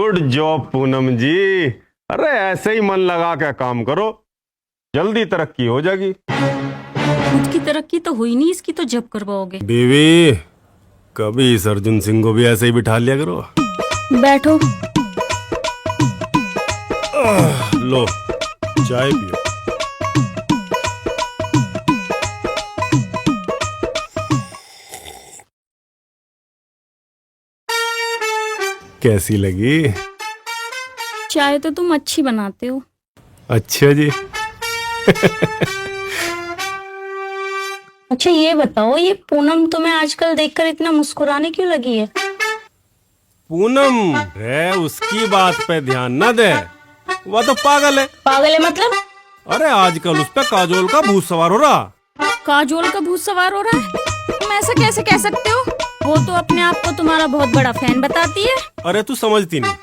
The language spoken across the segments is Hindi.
गुड जॉब पूनम जी। अरे ऐसे ही मन लगा के काम करो, जल्दी तरक्की हो जाएगी। खुद की तरक्की तो हुई नहीं, इसकी तो जब करवाओगे। बीवी, कभी इस अर्जुन सिंह को भी ऐसे ही बिठा लिया करो। बैठो। लो चाय पियो। कैसी लगी? चाय तो तुम अच्छी बनाते हो। अच्छा जी। अच्छा ये बताओ, ये पूनम तुम्हें आजकल देखकर इतना मुस्कुराने क्यों लगी है? पूनम है, उसकी बात पे ध्यान न दे, वह तो पागल है। पागल है मतलब? अरे आजकल उस पे काजोल का भूत सवार हो रहा। काजोल का भूत सवार हो रहा है? तुम ऐसा कैसे कह सकते हो? वो तो अपने आप को तुम्हारा बहुत बड़ा फैन बताती है। अरे तू समझती नहीं,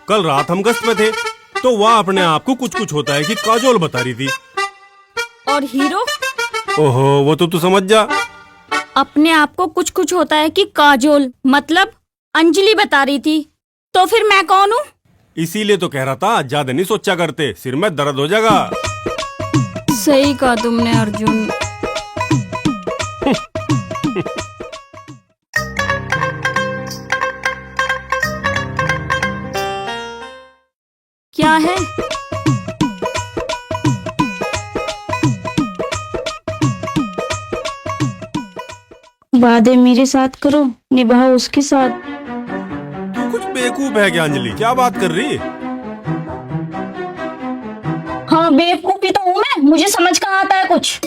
कल रात हम गश्त पे थे तो वह अपने आप को कुछ कुछ होता है कि काजोल बता रही थी। और हीरो? ओहो, वो तो तू समझ जा। अपने आप को कुछ कुछ होता है कि काजोल मतलब अंजलि बता रही थी, तो फिर मैं कौन हूँ? इसीलिए तो कह रहा था ज्यादा नहीं सोचा करते, सिर में दर्द हो जाएगा। सही कहा तुमने अर्जुन। क्या है? वादे मेरे साथ करो, निभाओ उसके साथ। तू कुछ बेवकूफ है क्या अंजलि? क्या बात कर रही? हाँ बेवकूफी तो हूँ मैं, मुझे समझ कहाँ आता है कुछ।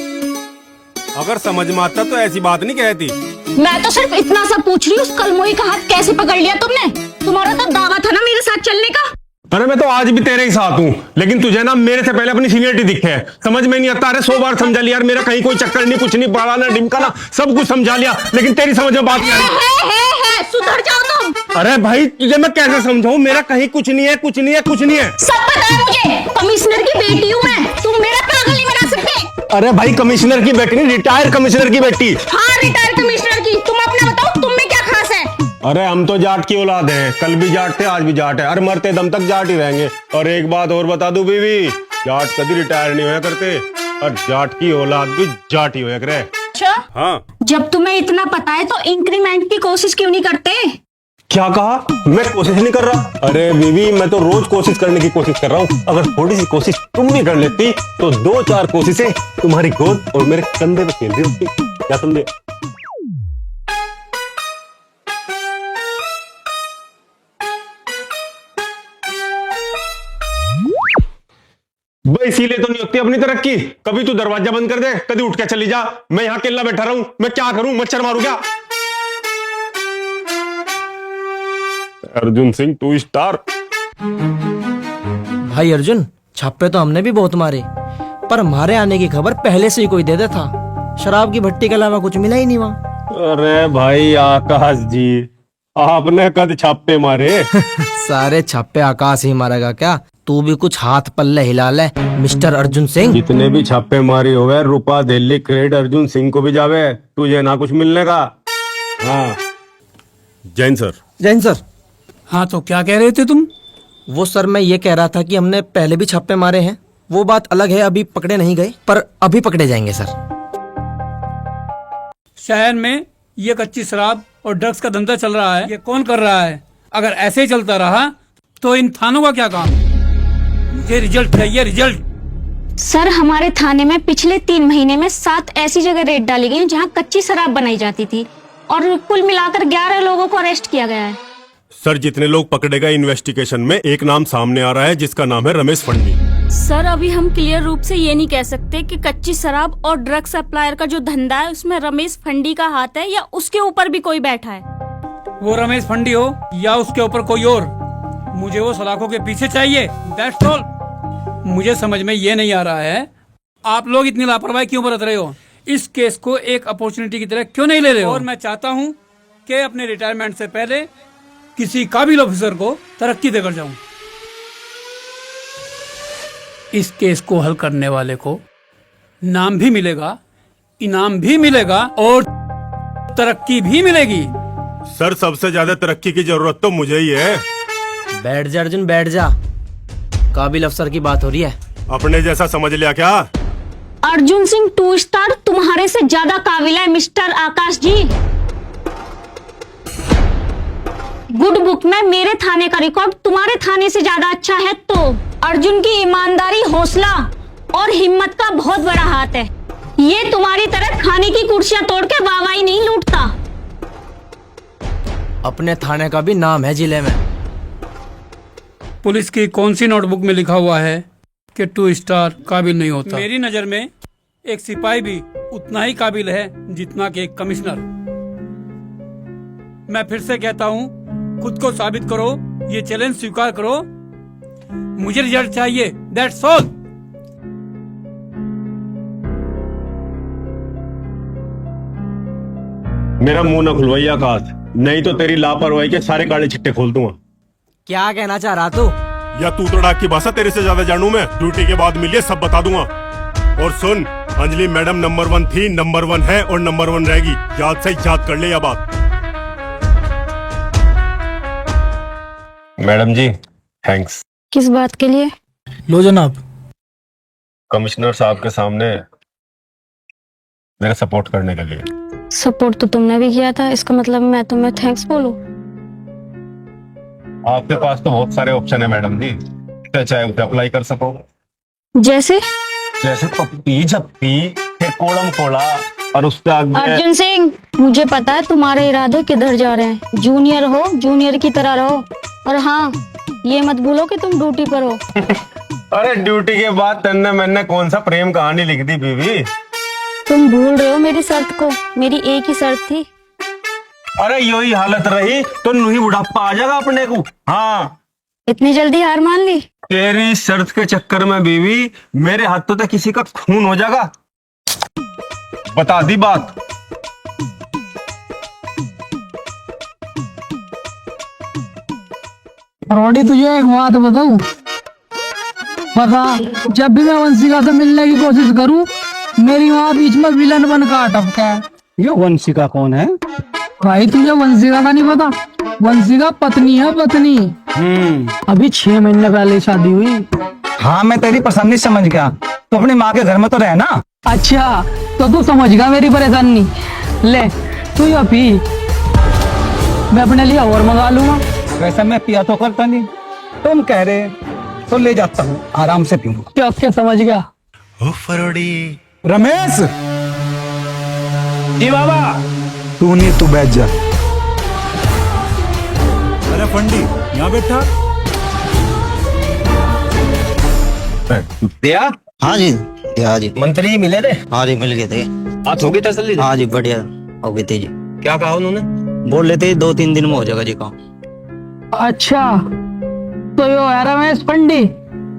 अगर समझ में आता तो ऐसी बात नहीं कहती। मैं तो सिर्फ इतना सा पूछ रही हूँ, कलमोई का हाथ कैसे पकड़ लिया तुमने? तुम्हारा तो दावा था ना मेरे साथ चलने का। अरे मैं तो आज भी तेरे ही साथ हूँ, लेकिन तुझे ना मेरे से पहले अपनी सीनियरिटी दिखे है। समझ में नहीं आता। अरे 100 बार समझा लिया यार, मेरा कहीं कोई चक्कर नहीं, कुछ नहीं, बड़ा ना डिमका ना, सब कुछ समझा लिया, लेकिन तेरी समझ में बात नहीं आई। है, सुधर जाओ तुम। अरे भाई तुझे मैं कैसे समझाऊं? मेरा कहीं कुछ नहीं है, कुछ नहीं है, कुछ नहीं है। सब पता है मुझे, कमिश्नर की बेटी हूँ मैं, तुम मेरा पागल नहीं बना सकते। अरे भाई कमिश्नर की बेटी नहीं, रिटायर्ड कमिश्नर की बेटी। हाँ रिटायर्ड कमिश्नर की। तुम अपना बताओ, तुम में क्या खास है? अरे हम तो जाट की औलाद हैं, कल भी जाट थे, आज भी जाट है, अरे मरते दम तक जाट ही रहेंगे। और एक बात और बता दूं बीवी, जाट कभी रिटायर नहीं होया करते, और जाट की औलाद भी जाट ही होया करे। अच्छा हाँ, जब तुम्हें इतना पता है तो इंक्रीमेंट की कोशिश क्यों नहीं करते? क्या कहा? मैं कोशिश नहीं कर रहा। अरे बीवी मैं तो रोज कोशिश करने की कोशिश कर रहा हूँ। अगर थोड़ी सी कोशिश तुम भी कर लेती तो 2-4 कोशिशें तुम्हारी गोद और मेरे कंधे पे खेल रही होती। क्या समझे? भाई इसीलिए तो नहीं होती अपनी तरक्की। कभी तू दरवाजा बंद कर दे, कभी उठ के चली जा, मैं यहाँ अकेला बैठा रहूं, मैं क्या करूं? मच्छर मारूं क्या? Arjun Singh two star. भाई अर्जुन, छापे तो हमने भी बहुत मारे, पर हमारे आने की खबर पहले से ही कोई दे देता। शराब की भट्टी के अलावा कुछ मिला ही नहीं वहाँ। अरे भाई आकाश जी, आपने कद छापे मारे? सारे छापे आकाश ही मारेगा क्या? तू भी कुछ हाथ पल्ले हिला ले मिस्टर अर्जुन सिंह। जितने भी छापे मारी हो गए, रुपा दिल्ली क्रेडिट अर्जुन सिंह को भी जावे, तुझे ना कुछ मिलने का। हाँ जैन सर। जैन सर। हाँ तो क्या कह रहे थे तुम? वो सर मैं ये कह रहा था कि हमने पहले भी छापे मारे हैं, वो बात अलग है, अभी पकड़े नहीं गए, पर अभी पकड़े जाएंगे सर। शहर में ये कच्ची शराब और ड्रग्स का धंधा चल रहा है, ये कौन कर रहा है? अगर ऐसे ही चलता रहा तो इन थानों का क्या काम? मुझे रिजल्ट चाहिए, रिजल्ट। सर हमारे थाने में पिछले 3 महीने में 7 ऐसी जगह रेड डाली गई जहाँ कच्ची शराब बनाई जाती थी, और कुल मिलाकर 11 लोगों को अरेस्ट किया गया है। सर जितने लोग पकड़े गए इन्वेस्टिगेशन में, एक नाम सामने आ रहा है जिसका नाम है रमेश फंडी। सर अभी हम क्लियर रूप से ये नहीं कह सकते कि कच्ची शराब और ड्रग सप्लायर का जो धंधा है उसमें रमेश फंडी का हाथ है या उसके ऊपर भी कोई बैठा है। वो रमेश फंडी हो या उसके ऊपर कोई और, मुझे वो सलाखों के पीछे चाहिए, दैट्स ऑल। मुझे समझ में ये नहीं आ रहा है आप लोग इतनी लापरवाही क्यों बरत रहे हो? इस केस को एक अपॉर्चुनिटी की तरह क्यों नहीं ले रहे हो? और मैं चाहता हूँ कि अपने रिटायरमेंट से पहले किसी काबिल ऑफिसर को तरक्की देकर जाऊं। इस केस को हल करने वाले को नाम भी मिलेगा, इनाम भी मिलेगा और तरक्की भी मिलेगी। सर सबसे ज्यादा तरक्की की जरूरत तो मुझे ही है। बैठ जा अर्जुन, बैठ जा। काबिल अफसर की बात हो रही है। अपने जैसा समझ लिया क्या? अर्जुन सिंह 2 स्टार तुम्हारे से ज्यादा काबिल है मिस्टर आकाश जी। गुड बुक में मेरे थाने का रिकॉर्ड तुम्हारे थाने से ज्यादा अच्छा है। तो अर्जुन की ईमानदारी, हौसला और हिम्मत का बहुत बड़ा हाथ है। ये तुम्हारी तरह खाने की कुर्सियां तोड़ के वाहवाही नहीं लूटता। अपने थाने का भी नाम है जिले में। पुलिस की कौन सी नोटबुक में लिखा हुआ है कि 2 स्टार काबिल नहीं होता? मेरी नजर में एक सिपाही भी उतना ही काबिल है जितना कि एक कमिश्नर। मैं फिर से कहता हूँ, खुद को साबित करो, ये चैलेंज स्वीकार करो। मुझे रिजल्ट चाहिए, दैट्स ऑल। मेरा मुंह ना खुलवाइए आकाश, नहीं तो तेरी लापरवाही के सारे काले चिट्टे खोल दूंगा। क्या कहना चाह रहा तू? या तू तो डाक की भाषा तेरे से ज्यादा जानू मैं। ड्यूटी के बाद मिलिए, सब बता दूंगा। और सुन, अंजलि मैडम नंबर 1 थी, नंबर 1 है और नंबर 1 रहेगी। याद से याद कर ले यह बात। मैडम जी थैंक्स। किस बात के लिए? लो जनाब। कमिश्नर साहब के सामने मेरा सपोर्ट करने के लिए। सपोर्ट तो तुमने भी किया था, इसका मतलब मैं तुम्हें थैंक्स बोलूं? आपके पास तो बहुत सारे ऑप्शन है मैडम जी, चाहे उसे अप्लाई कर सको। जैसे जैसे पप्पी झप्पी, फिर कोड़म कोड़ा और उसके आगे। अर्जुन सिंह, मुझे पता है तुम्हारे इरादे किधर जा रहे हैं। जूनियर हो, जूनियर की तरह रहो। और हाँ, ये मत भूलो कि तुम ड्यूटी पर हो। अरे ड्यूटी के बाद तन्ने मैंने कौन सा प्रेम कहानी लिख दी बीवी? तुम भूल रहे हो मेरी शर्त को। मेरी एक ही शर्त थी। अरे यही हालत रही तो नूही बुढ़ापा आ जाएगा अपने को। हाँ, इतनी जल्दी हार मान ली? तेरी शर्त के चक्कर में बीवी मेरे हाथों तक किसी का खून हो जाएगा। बता दी बात। रोडी, तुझे एक बात बताऊं? पता, जब भी मैं वंशिका से मिलने की कोशिश करूं, मेरी वहाँ बीच में विलन बन का अटकता है। ये वंशिका कौन है? भाई तुझे वंशिका का नहीं पता? वंशिका पत्नी है, पत्नी। अभी 6 महीने पहले शादी हुई। हाँ, मैं तेरी परेशानी समझ गया। तो अपनी माँ के घर में तो रहना। अच्छा, तो तू समझ गया मेरी परेशानी। ले तू ये पी, मैं अपने लिए और मंगा लूंगा। वैसे मैं पिया तो करता नहीं, तुम कह रहे तो ले जाता हूँ, आराम से पीऊंगा। क्या समझ गया? रमेश जी बाबा। तू नहीं, तू बैठ जा। अरे फंडी यहाँ बैठा। दिया? हाँ जी, हाँ जी। मंत्री जी मिले थे? हाँ जी, मिल गए थे। आज होगी तसल्ली? हाँ जी, बढ़िया हो गए थे जी। क्या कहा उन्होंने? बोल रहे थे 2-3 दिन में हो जाएगा जी काम। अच्छा, तो यो है रमेश पंडी,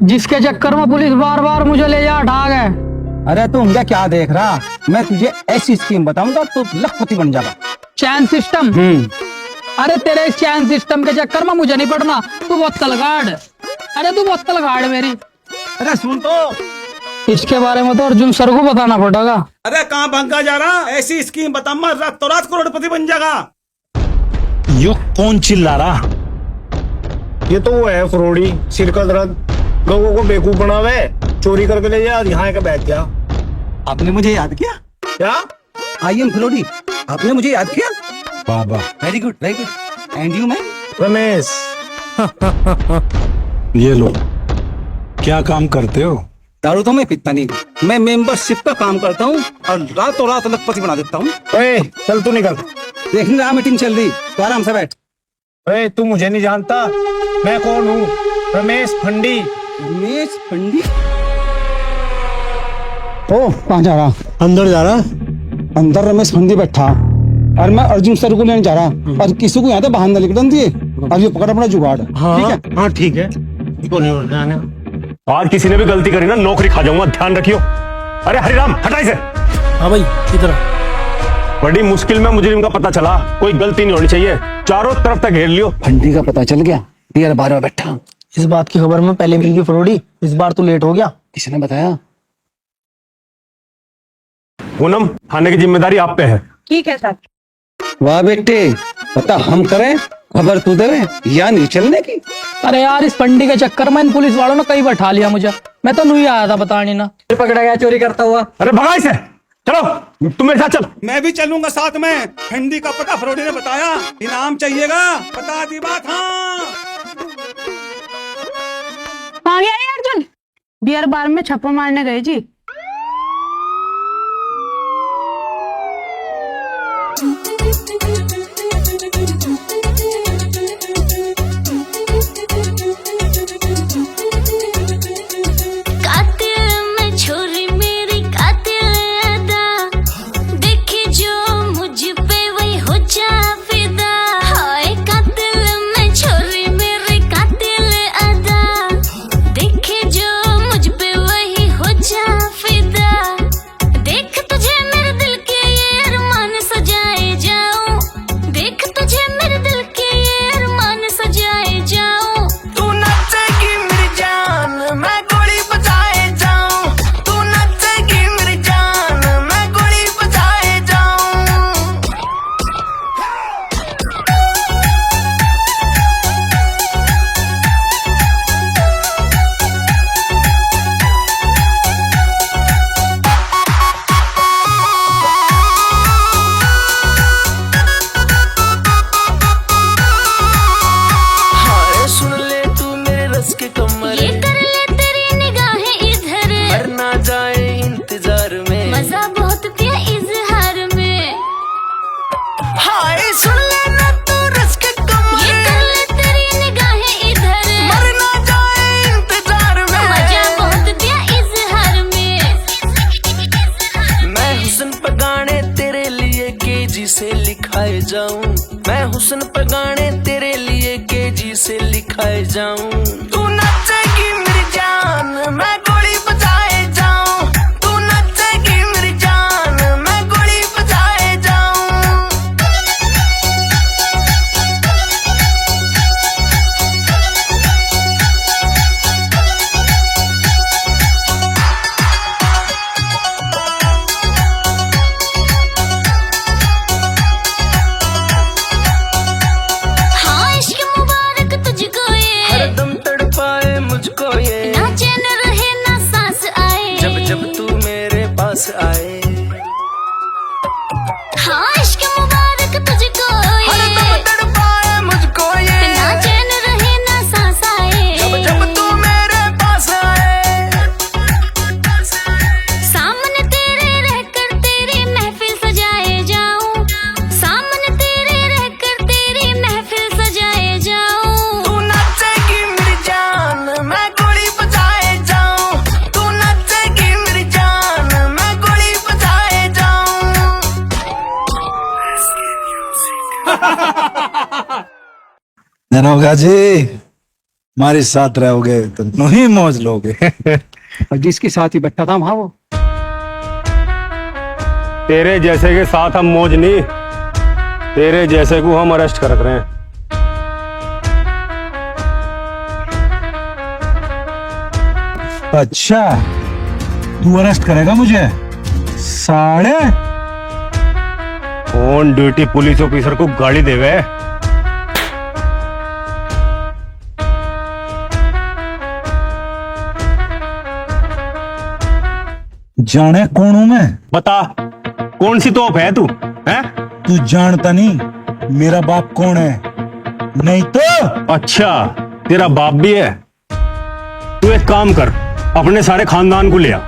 जिसके चक्कर में पुलिस बार बार मुझे ले जा ढा गए। अरे तू मुझे क्या देख रहा? मैं तुझे ऐसी स्कीम बताऊंगा तो लखपति बन जाएगा। चैन सिस्टम? अरे तेरे इस चैन सिस्टम के चक्कर में मुझे नहीं पड़ना। तू बोतल गाड़। अरे तू बोतल गाड़ मेरी। अरे सुन तो, इसके बारे में तो अर्जुन सर को बताना पड़ेगा। अरे कहाँ भंगा जा रहा? ऐसी स्कीम बता, मैं रातों रात करोड़पति बन जाएगा। यो कौन चिल्ला रहा? ये तो वो है फरोड़ी, सिर का दर्द, लोगों को बेवकूफ बनावे, चोरी करके ले जाए, यहाँ का बैठ गया। आपने मुझे याद किया? क्या? आई एम फ्लोडी, आपने मुझे याद किया? बाबा very good, very good. And you man? Ramesh. ये लो, क्या काम करते हो? दारू तो मैं पीता नहीं, मैं मेंबरशिप का काम करता हूँ और रातों रात लखपति बना देता हूँ। ओए चल तू निकल। देखने रहा मीटिंग चल रही, तो आराम से बैठ। ओए तू मुझे नहीं जानता, मैं कौन हूँ? रमेश फंडी। रमेश पंडी? ओ कहाँ जा रहा? अंदर जा रहा। अंदर रमेश फंडी बैठा और मैं अर्जुन सर को लेने जा रहा और किसी को यहाँ से बाहर न निकलने दिए। अब ये पकड़ अपना जुगाड़। ठीक है? हाँ ठीक है। आज किसी ने भी गलती करी ना, नौकरी खा जाऊंगा, ध्यान रखियो। अरे हरिराम हटा इसे। हाँ भाई, इधर। बड़ी मुश्किल में मुजरिम का पता चला, कोई गलती नहीं होनी चाहिए, चारों तरफ तक घेर लियो। फंडी का पता चल गया, डियर बार में बैठा। इस बात की खबर में पहले मिल गई फरोड़ी, इस बार तो लेट हो गया। किसने बताया? पूनम, थाने की जिम्मेदारी आप पे है। ठीक है सर। वाह बेटे, पता हम करें, खबर तू दे या नहीं चलने की। अरे यार इस फंडी के चक्कर में इन पुलिस वालों ने कई बैठा लिया मुझे। मैं तो नहीं आया था बताने ना। पकड़ा गया चोरी करता हुआ। अरे भगा इसे, चलो तुम मेरे साथ चलो। मैं भी चलूंगा साथ में। फंडी का पता फरोडी ने बताया, इनाम चाहिएगा, बता दी बात। हाँ कहाँ गया रे अर्जुन? बियर बार में छप्पा मारने गए जी। से लिखाए जाऊं, मैं हुस्न पे गाने तेरे लिए केजी से लिखाए जाऊं। तू नचेगी मेरी जान, मैं गोली बजाए जाऊं। तू नचेगी मेरी जान, मैं गोली बजाए जाऊं। हरदम तड़पाए मुझको ये, ना चैन रहे ना सांस आए, जब जब तू मेरे पास आए। हाँ इश्क मुबारक तुझको ये, हरदम तड़पाए मुझको ये, ना चैन रहे ना सांस आए, जब जब तू मेरे पास आए। सामने तेरे रहकर तेरी महफिल सजाए जाऊं, सामने तेरे रहकर तेरी महफिल सजाए जाऊं। तू नचेगी मेरी जान, मैं गोली बजाए जाऊं। तू नचेगी मेरी जान, मैं गोली बजाए जाऊं। दरोगा जी, हमारे साथ रहोगे तो नहीं मौज लोगे। और जिसके साथ ही बैठा था वहां वो तेरे जैसे के साथ हम मौज नहीं, तेरे जैसे को हम अरेस्ट कर रहे हैं। अच्छा, तू अरेस्ट करेगा मुझे? साले ऑन ड्यूटी पुलिस ऑफिसर को गाली देवे। जाने कौन हूं मैं? बता, कौन सी तोप है तू? हैं? तू जानता नहीं मेरा बाप कौन है? नहीं तो अच्छा, तेरा बाप भी है। तू एक काम कर, अपने सारे खानदान को ले आ,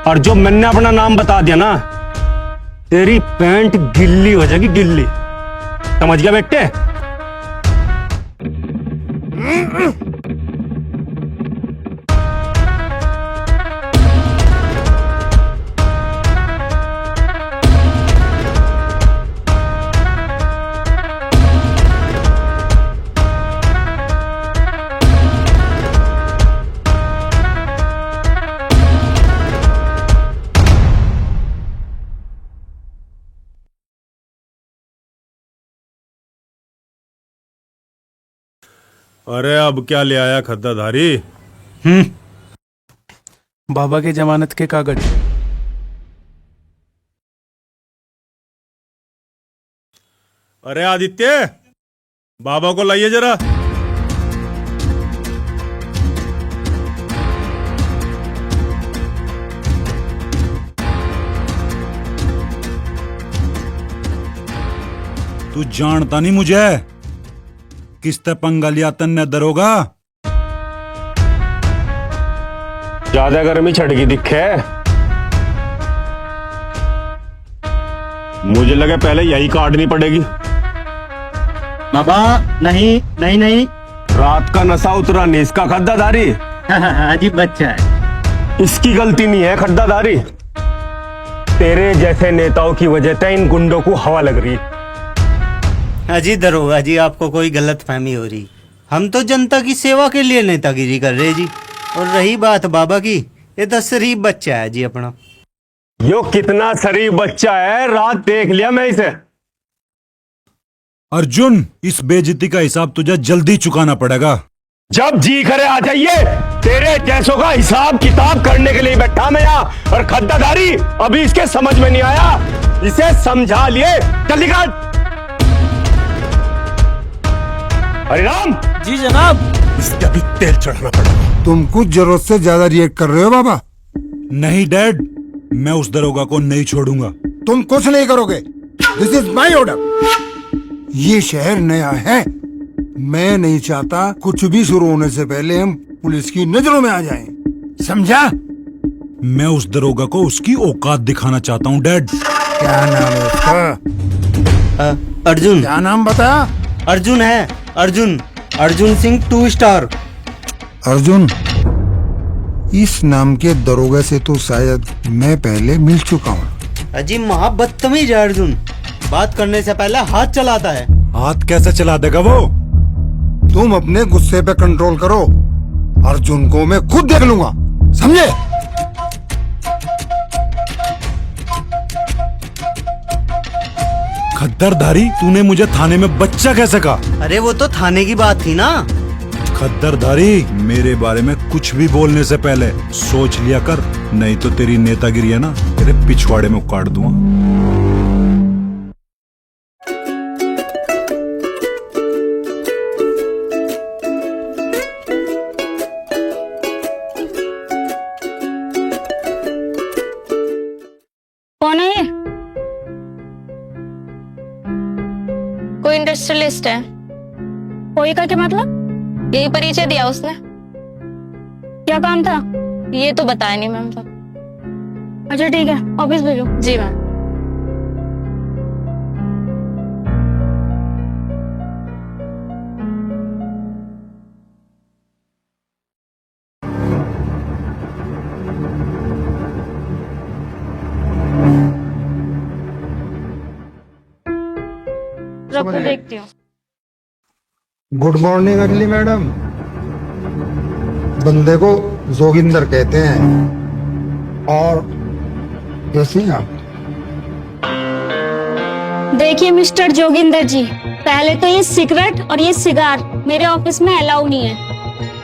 और जो मैंने अपना नाम बता दिया ना, तेरी पैंट गिल्ली हो जाएगी, गिल्ली। समझ गया बेटे? अरे अब क्या ले आया खद्दाधारी? बाबा की जमानत के कागज। अरे आदित्य, बाबा को लाइए जरा। तू जानता नहीं मुझे, किसते पंगा लिया तन्ने दरोगा। ज्यादा गर्मी छटकी दिखे, मुझे लगे पहले यही काटनी पड़ेगी। बाबा नहीं नहीं नहीं। रात का नशा उतरा नहीं इसका खद्दाधारी। अजीब बच्चा है। इसकी गलती नहीं है खड्डाधारी, तेरे जैसे नेताओं की वजह से इन गुंडों को हवा लग रही। अजी दरोगा जी, आपको कोई गलत फहमी हो रही। हम तो जनता की सेवा के लिए नेतागिरी कर रहे जी। और रही बात बाबा की, ये तो शरीफ बच्चा है जी अपना। यो कितना शरीफ बच्चा है, रात देख लिया मैं इसे। अर्जुन, इस बेइज्जती का हिसाब तुझे जल्दी चुकाना पड़ेगा। जब जी करे आ जाइए, तेरे जैसों का हिसाब किताब करने के लिए बैठा मैं यहाँ। और खद्दाधारी अभी इसके समझ में नहीं आया, इसे समझा लिए। जल्दी काट। हरिराम जी जनाब। इसके अभी तेल चढ़ाना पड़ेगा। तुम कुछ जरूरत से ज्यादा रिएक्ट कर रहे हो बाबा। नहीं डैड, मैं उस दरोगा को नहीं छोड़ूंगा। तुम कुछ नहीं करोगे, दिस इज माई ऑर्डर। ये शहर नया है, मैं नहीं चाहता कुछ भी शुरू होने से पहले हम पुलिस की नजरों में आ जाएं, समझा? मैं उस दरोगा को उसकी औकात दिखाना चाहता हूँ डैड। क्या नाम है उसका? अर्जुन। क्या नाम बता? अर्जुन है, अर्जुन। अर्जुन सिंह 2 स्टार। अर्जुन, इस नाम के दरोगा से तो शायद मैं पहले मिल चुका हूँ। अजी महाबदतमीज है अर्जुन, बात करने से पहले हाथ चलाता है। हाथ कैसे चला देगा वो? तुम अपने गुस्से पे कंट्रोल करो, अर्जुन को मैं खुद देख लूंगा, समझे? खद्दरधारी, तूने मुझे थाने में बच्चा कैसे कहा? अरे वो तो थाने की बात थी ना। खद्दरधारी, मेरे बारे में कुछ भी बोलने से पहले सोच लिया कर, नहीं तो तेरी नेतागिरी है ना, तेरे पिछवाड़े में काट दूंगा। कौन है ये? कोई इंडस्ट्रियलिस्ट है। कोई का क्या मतलब? यही परिचय दिया उसने। क्या काम था? ये तो बताया नहीं मैम साहब। अच्छा ठीक है, ऑफिस भेजो। जी मैम। रखो, देखती हूँ। गुड मॉर्निंग अगली मैडम। बंदे को जोगिंदर कहते हैं और कैसी हैं आप? देखिए मिस्टर जोगिंदर जी, पहले तो ये सिगरेट और ये सिगार मेरे ऑफिस में अलाउ नहीं है।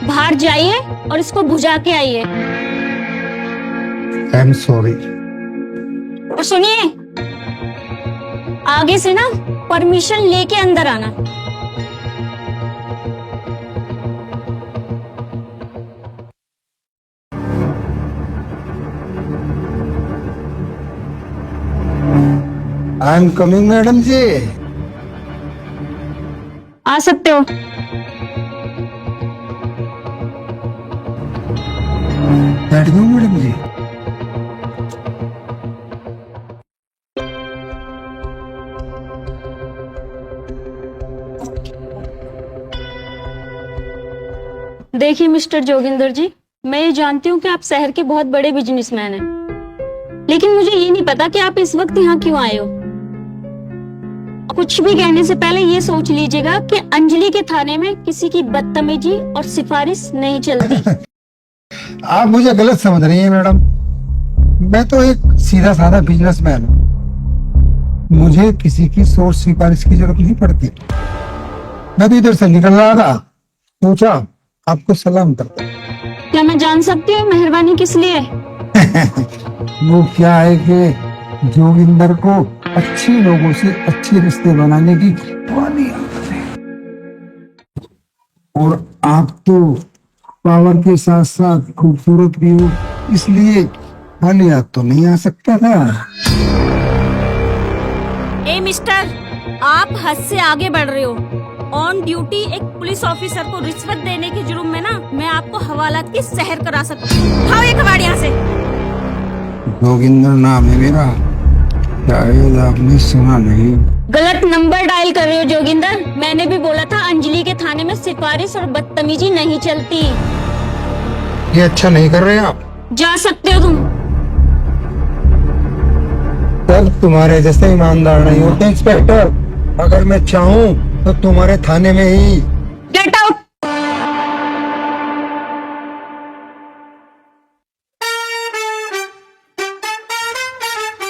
बाहर जाइए और इसको बुझा के आइए। I am sorry. और सुनिए, आगे से ना परमिशन लेके अंदर आना। आई एम कमिंग मैडम जी। आ सकते हो। बैठ जाओ मैडम जी। देखिए मिस्टर जोगिंदर जी, मैं ये जानती हूँ कि आप शहर के बहुत बड़े बिजनेसमैन हैं, लेकिन मुझे ये नहीं पता कि आप इस वक्त यहाँ क्यों आए हो। कुछ भी कहने से पहले ये सोच लीजिएगा कि अंजलि के थाने में किसी की बदतमीजी और सिफारिश नहीं चलती। आप मुझे गलत समझ रही हैं मैडम, मैं तो एक सीधा साधा बिजनेसमैन हूँ, मुझे किसी की सोच सिफारिश की जरूरत नहीं पड़ती। मैं तो इधर से निकल रहा था, सोचा आपको सलाम करता। क्या मैं जान सकती हूँ मेहरबानी किस लिए? वो क्या है कि जोगिंदर को अच्छे लोगों से अच्छे रिश्ते बनाने की पुरानी आदत है, और आप तो पावर के साथ साथ खूबसूरत भी हो, इसलिए खाली हाथ तो नहीं आ सकता था। ए मिस्टर, आप हद से आगे बढ़ रहे हो। ऑन ड्यूटी एक पुलिस ऑफिसर को रिश्वत देने के जुर्म में ना मैं आपको हवालात की सहर करा सकती हूँ। उठाओ ये कबाड़ यहाँ से। जोगिंदर नाम है मेरा, शायद आपने सुना नहीं। गलत नंबर डायल कर रहे हो जोगिंदर। मैंने भी बोला था अंजलि के थाने में सिफारिश और बदतमीजी नहीं चलती। ये अच्छा नहीं कर रहे आप। जा सकते हो तुम। सर तुम्हारे जैसे ईमानदार नहीं होते इंस्पेक्टर। अगर मैं चाहूँ तो तुम्हारे थाने में ही। Get out.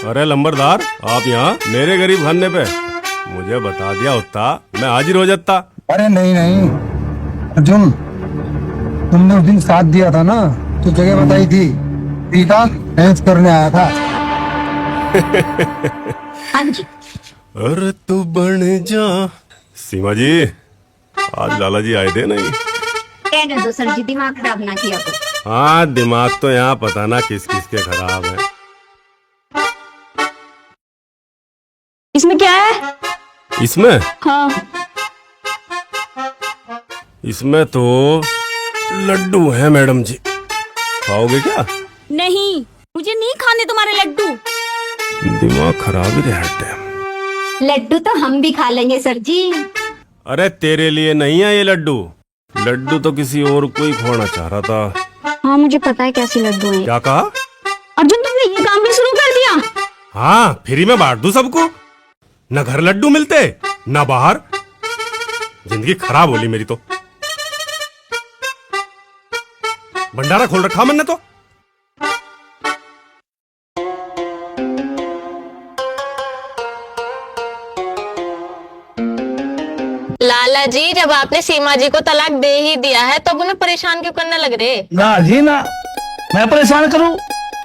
अरे लंबरदार, आप यहाँ मेरे गरीब खाने पे मुझे बता दिया होता, मैं हाजिर हो जाता। अरे नहीं नहीं अर्जुन, तुमने उस दिन साथ दिया था ना, तो जगह बताई थी। पीता डांस करने आया था। हाँ जी। अरे तू बन जा। सीमा जी, आज लाला जी आए थे नहीं? कहने दो सर जी, दिमाग खराब ना किया तो। हाँ, दिमाग तो यहाँ पता ना किस किस के खराब है। इसमें क्या है? इसमें? हाँ। इसमें तो लड्डू है मैडम जी, खाओगे क्या? नहीं, मुझे नहीं खाने तुम्हारे लड्डू। दिमाग खराब ही रहते हैं। लड्डू तो हम भी खा लेंगे सर जी। अरे तेरे लिए नहीं है ये लड्डू, लड्डू तो किसी और को ही खोना चाह रहा था। हाँ मुझे पता है कैसे लड्डू हैं। क्या कहा? अर्जुन तुमने ये काम भी शुरू कर दिया? हाँ, फ्री में बांट दूं सबको। न घर लड्डू मिलते न बाहर, जिंदगी खराब होली मेरी तो। भंडारा खोल रखा मैंने तो। लाला जी, जब आपने सीमा जी को तलाक दे ही दिया है तो उन्हें परेशान क्यों करने लग रहे? ना जी ना, मैं परेशान करूं?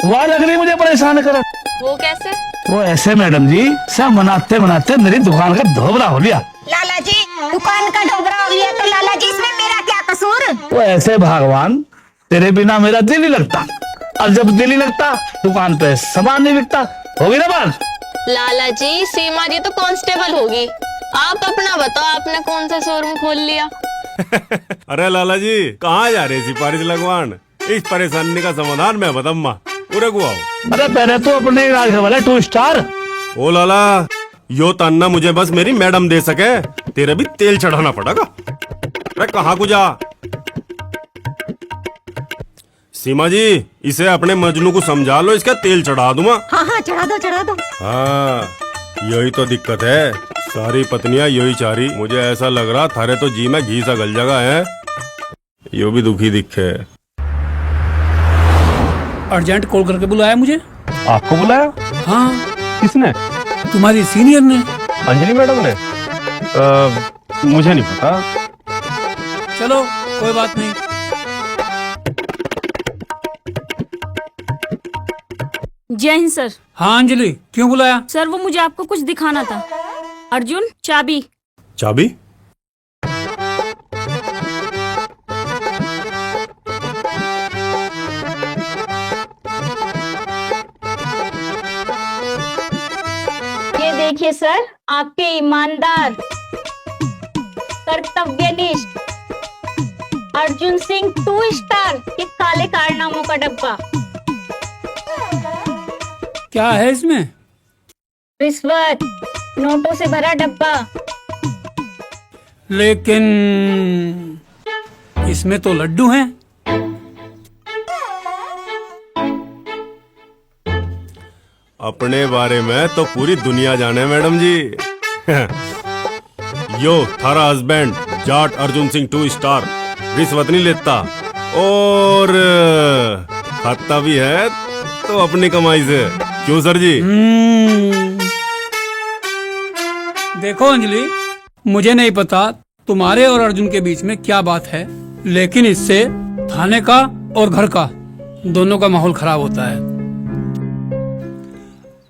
वह लग रही मुझे परेशान कर। वो कैसे? वो ऐसे मैडम जी, सब मनाते मनाते मेरी दुकान का धोबरा हो लिया। लाला जी, दुकान का डोबरा हो गया तो लाला जी इसमें मेरा क्या कसूर? वो ऐसे भगवान, तेरे बिना मेरा दिल ही लगता, और जब दिल ही लगता दुकान पे सामान नहीं बिकता। होगी ना बात? लाला जी, सीमा जी तो कांस्टेबल होगी, आप अपना बताओ, आपने कौन सा शोरूम खोल लिया? अरे लाला जी, कहाँ जा रहे सिफारिश लगवान? इस परेशानी का समाधान मैं बताऊंगा, पूरे को आओ। अरे पहले तो अपने इलाके वाले 2 स्टार। ओ लाला, यो तान्ना मुझे बस मेरी मैडम दे सके, तेरे भी तेल चढ़ाना पड़ेगा। अरे कहाँ को जा? सीमा जी, इसे अपने मजनू को समझा लो, इसका तेल चढ़ा दूंगा। हाँ हाँ चढ़ा दो चढ़ा दो। हाँ, यही तो दिक्कत है, सारी पत्नियां यही चाह रही। मुझे ऐसा लग रहा थारे तो जी में घी सा गल जगह है। यो भी दुखी दिखे। अर्जेंट कॉल करके बुलाया मुझे। आपको बुलाया? हाँ। किसने? तुम्हारी सीनियर ने। अंजलि मैडम ने? मुझे नहीं पता। चलो कोई बात नहीं। जय हिंद सर। हाँ अंजलि, क्यों बुलाया? सर वो मुझे आपको कुछ दिखाना था। अर्जुन, चाबी। चाबी? ये देखिए सर, आपके ईमानदार, कर्तव्यनिष्ठ अर्जुन सिंह 2 स्टार के काले कारनामों का डब्बा। क्या है इसमें? रिश्वत, नोटों से भरा डब्बा। लेकिन इसमें तो लड्डू हैं। अपने बारे में तो पूरी दुनिया जाने मैडम जी। यो थारा हस्बैंड जाट अर्जुन सिंह 2 स्टार रिश्वत नहीं लेता और खाता भी है तो अपनी कमाई से। क्यों सर जी? देखो अंजलि, मुझे नहीं पता तुम्हारे और अर्जुन के बीच में क्या बात है, लेकिन इससे थाने का और घर का दोनों का माहौल खराब होता है।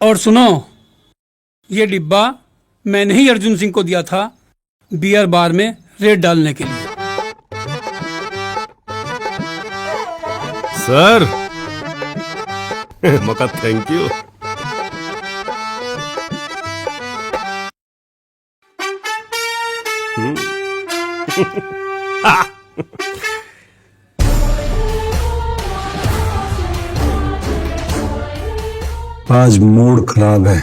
और सुनो, ये डिब्बा मैंने ही अर्जुन सिंह को दिया था बियर बार में रेड डालने के लिए। सर मका थैंक यू। आज मूड खराब है।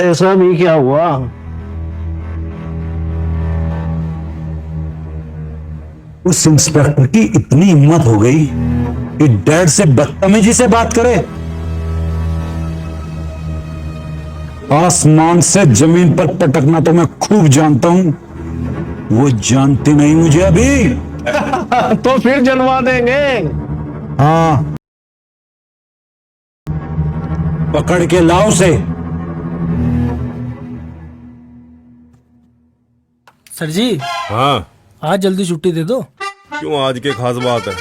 ऐसा भी क्या हुआ? उस इंस्पेक्टर की इतनी हिम्मत हो गई कि डैड से बदतमीजी से बात करे। आसमान से जमीन पर पटकना तो मैं खूब जानता हूं, वो जानती नहीं मुझे अभी। तो फिर जनवा देंगे। हाँ, पकड़ के लाओ उसे। सर जी, हाँ, आज जल्दी छुट्टी दे दो। क्यों, आज के खास बात है?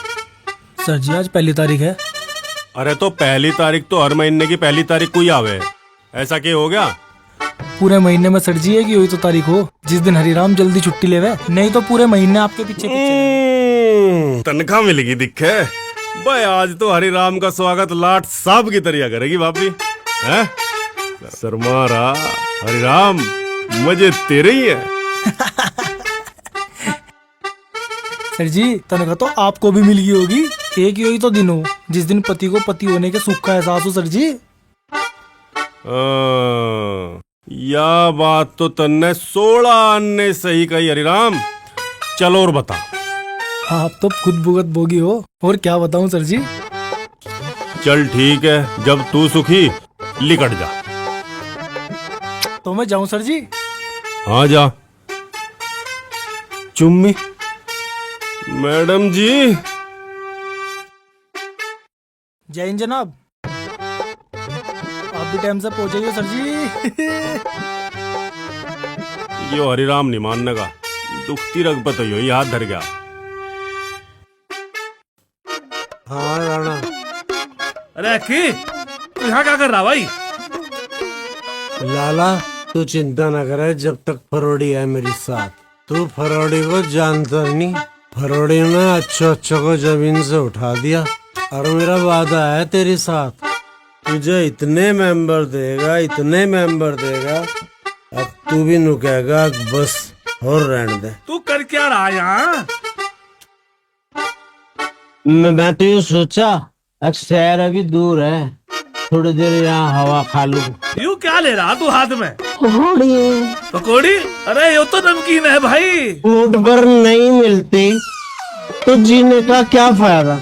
सर जी, आज 1 तारीख है। अरे तो 1 तारीख तो हर महीने की 1 तारीख को ही आवे, ऐसा क्या हो गया? पूरे महीने में सर जी एक ही हुई तो तारीख हो जिस दिन हरिराम जल्दी छुट्टी लेवे, नहीं तो पूरे महीने आपके पीछे पीछे। तनख्वाह मिलेगी दिखे भाई। आज तो हरिराम का स्वागत लाट साहब की तरह करेगी भाभी, हैं? शर्मा रहा हरिराम, मजे तेरे ही है। सर जी, तनख्वाह तो आपको भी मिल गई होगी। एक ही तो दिन हो जिस दिन पति को पति होने के सुख का एहसास हो। सर जी, या बात तो तन्ने 16 अन्ने सही कही हरिराम। चलो और बता। आप तो खुद भुगत भोगी हो, और क्या बताऊं सर जी। चल ठीक है, जब तू सुखी लिकट जा। तो मैं जाऊं सर जी? हाँ जा। चुम्मी मैडम जी। जय हिंद जनाब। आप भी टाइम से पहुंचे सर जी। यो हरिराम नहीं मानने का, दुखती रगबत हो ही हाथ धर गया। हाँ राणा। अरे की तू यहाँ क्या कर रहा भाई? लाला, तू चिंता न करे, जब तक फरोड़ी है मेरे साथ। तू फरोड़ी को जानता नहीं। फरोड़ी ने अच्छो को जमीन से उठा दिया, और मेरा वादा है तेरे साथ, तुझे इतने मेंबर देगा, इतने मेंबर देगा, अब तू भी नुकेगा बस, और रहने दे। तू कर क्या रहा यहाँ? मैं तो ये सोचा, अब शहर अभी दूर है, थोड़ी देर यहाँ हवा खा लूं। यू क्या ले रहा तू हाथ में? पकौड़ी। पकौड़ी? अरे ये तो नमकीन है भाई। पेट भर नहीं मिलती तो जीने का क्या फायदा?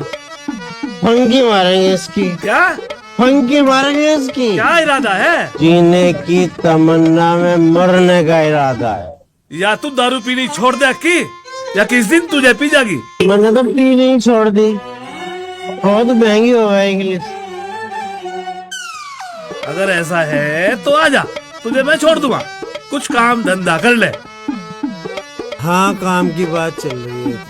फंकी मारेंगे इसकी। क्या फंकी मारेंगे इसकी। क्या इरादा है? जीने की तमन्ना में मरने का इरादा है। या तू दारू पीनी छोड़ दे की, या किस दिन तुझे पी जाएगी? मैंने तो पी नहीं छोड़ दी, बहुत महंगी हो गई इंग्लिश। अगर ऐसा है तो आजा, तुझे मैं छोड़ दूंगा, कुछ काम धंधा कर ले। हाँ, काम की बात चल रही है।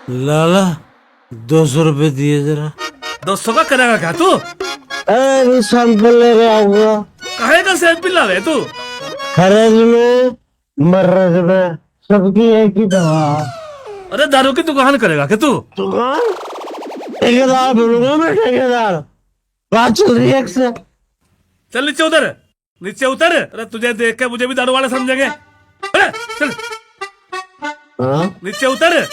लाला, 200 रुपए दिए जरा। 200 का करेगा क्या तू? अरे सैंपल लेके आऊंगा। कहे का सैंपल लावे तू? खरज में मर्रज में सबकी एक ही दवा। अरे दारू की दुकान करेगा क्या तू? दुकान? ठेकेदार बोलूंगा मैं, ठेकेदार। बात चल रही है अक्सर। चल नीचे उतर, नीचे उतर। अरे तुझे देख के मुझे भी दारू वाला समझेंगे। अरे चल नीचे उतर।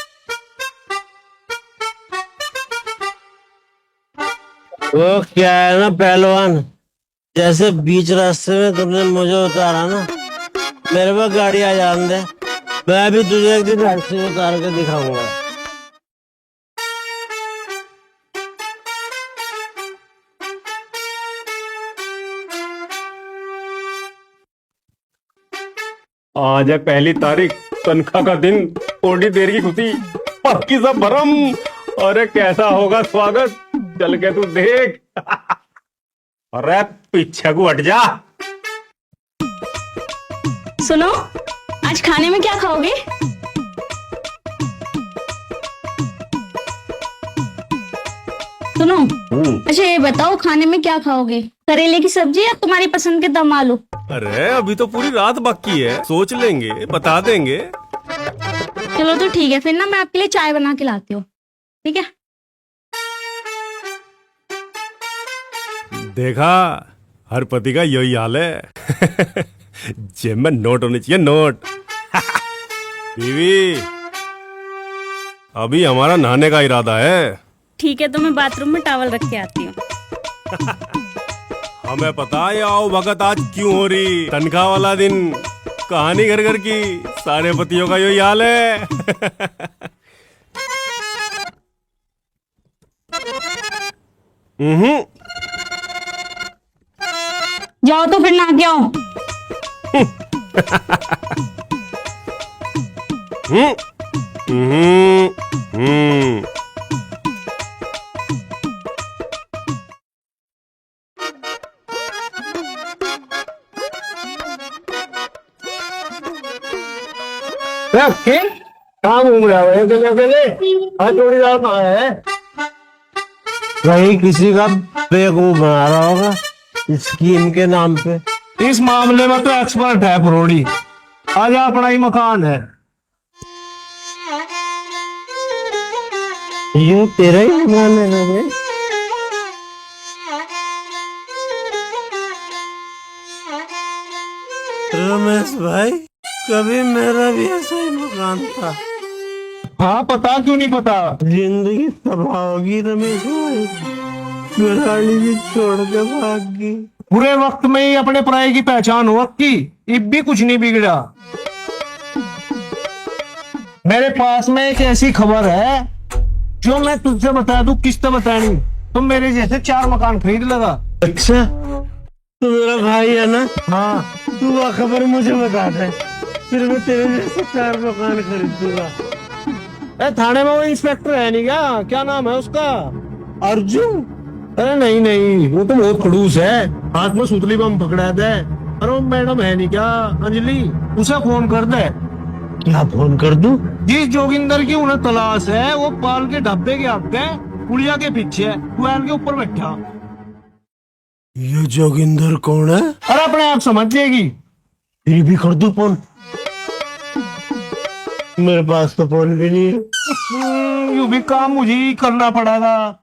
वो क्या है ना पहलवान, जैसे बीच रास्ते में तुमने मुझे उतारा ना, मेरे पास गाड़ी आ जान दे, मैं भी तुझे एक दिन रास्ते में उतार के दिखाऊंगा। आज है 1 तारीख, तनख्वाह का दिन, थोड़ी देर की खुशी, पक्की सब भरम। अरे कैसा होगा स्वागत, चल के तू देख। अरे पीछे को हट जा। सुनो, आज खाने में क्या खाओगे? सुनो, अच्छा ये बताओ, खाने में क्या खाओगे? करेले की सब्जी या तुम्हारी पसंद के दम आलू? अरे अभी तो पूरी रात बाकी है, सोच लेंगे, बता देंगे। चलो तो ठीक है, फिर ना मैं आपके लिए चाय बना के लाती हूँ, ठीक है? देखा, हर पति का यही हाल है। जेब में नोट होने चाहिए, नोट। बीवी, अभी हमारा नहाने का इरादा है। ठीक है, तो मैं बाथरूम में टॉवल रख के आती हूँ। हमें पता है आओ भगत आज क्यों हो रही। तनख्वाह वाला दिन, कहानी घर घर की, सारे पतियों का यही हाल है। जाओ तो फिर नहा के आओ। कहाँ घूम रहा है आज जोड़ीदार कहाँ है? कहीं किसी का बेवकूफ बना रहा होगा स्कीम के नाम पे। इस मामले में तो एक्सपर्ट है फरोड़ी। आज अपना ही मकान है। ये तेरा ही मकान है ना? रमेश भाई, कभी मेरा भी ऐसा ही मकान था। हाँ, पता क्यों नहीं पता? जिंदगी तबाह होगी रमेश भाई, घरवाली भी छोड़ के भाग गई। बुरे वक्त में ही अपने पराये की पहचान हो की, अब भी कुछ नहीं बिगड़ा। मेरे पास में एक ऐसी खबर है जो मैं तुझसे बता दूं, किस्त बतानी तो मेरे जैसे 4 मकान खरीद लगा। अच्छा, तू मेरा भाई है ना? हाँ, तू वह खबर मुझे बता दे, फिर मैं तेरे जैसे 4 मकान खरीद दूंगा। थाने में वो इंस्पेक्टर है नहीं क्या नाम है उसका? अर्जुन? अरे नहीं, वो तो बहुत खड़ूस है, हाथ में सुतली बम पकड़ा दे। अरे वो मैडम है नहीं क्या, अंजलि? उसे फोन कर दे। क्या फोन कर दूं? जिस जोगिंदर की उन्हें तलाश है वो पाल के ढब्बे के आगे पुलिया के पीछे टुएल के ऊपर बैठा। ये जोगिंदर कौन है? अरे अपने आप समझ जाएगी। फिर भी कर दूं फोन? मेरे पास तो फोन भी नहीं है। यूं भी काम मुझे ही करना पड़ेगा।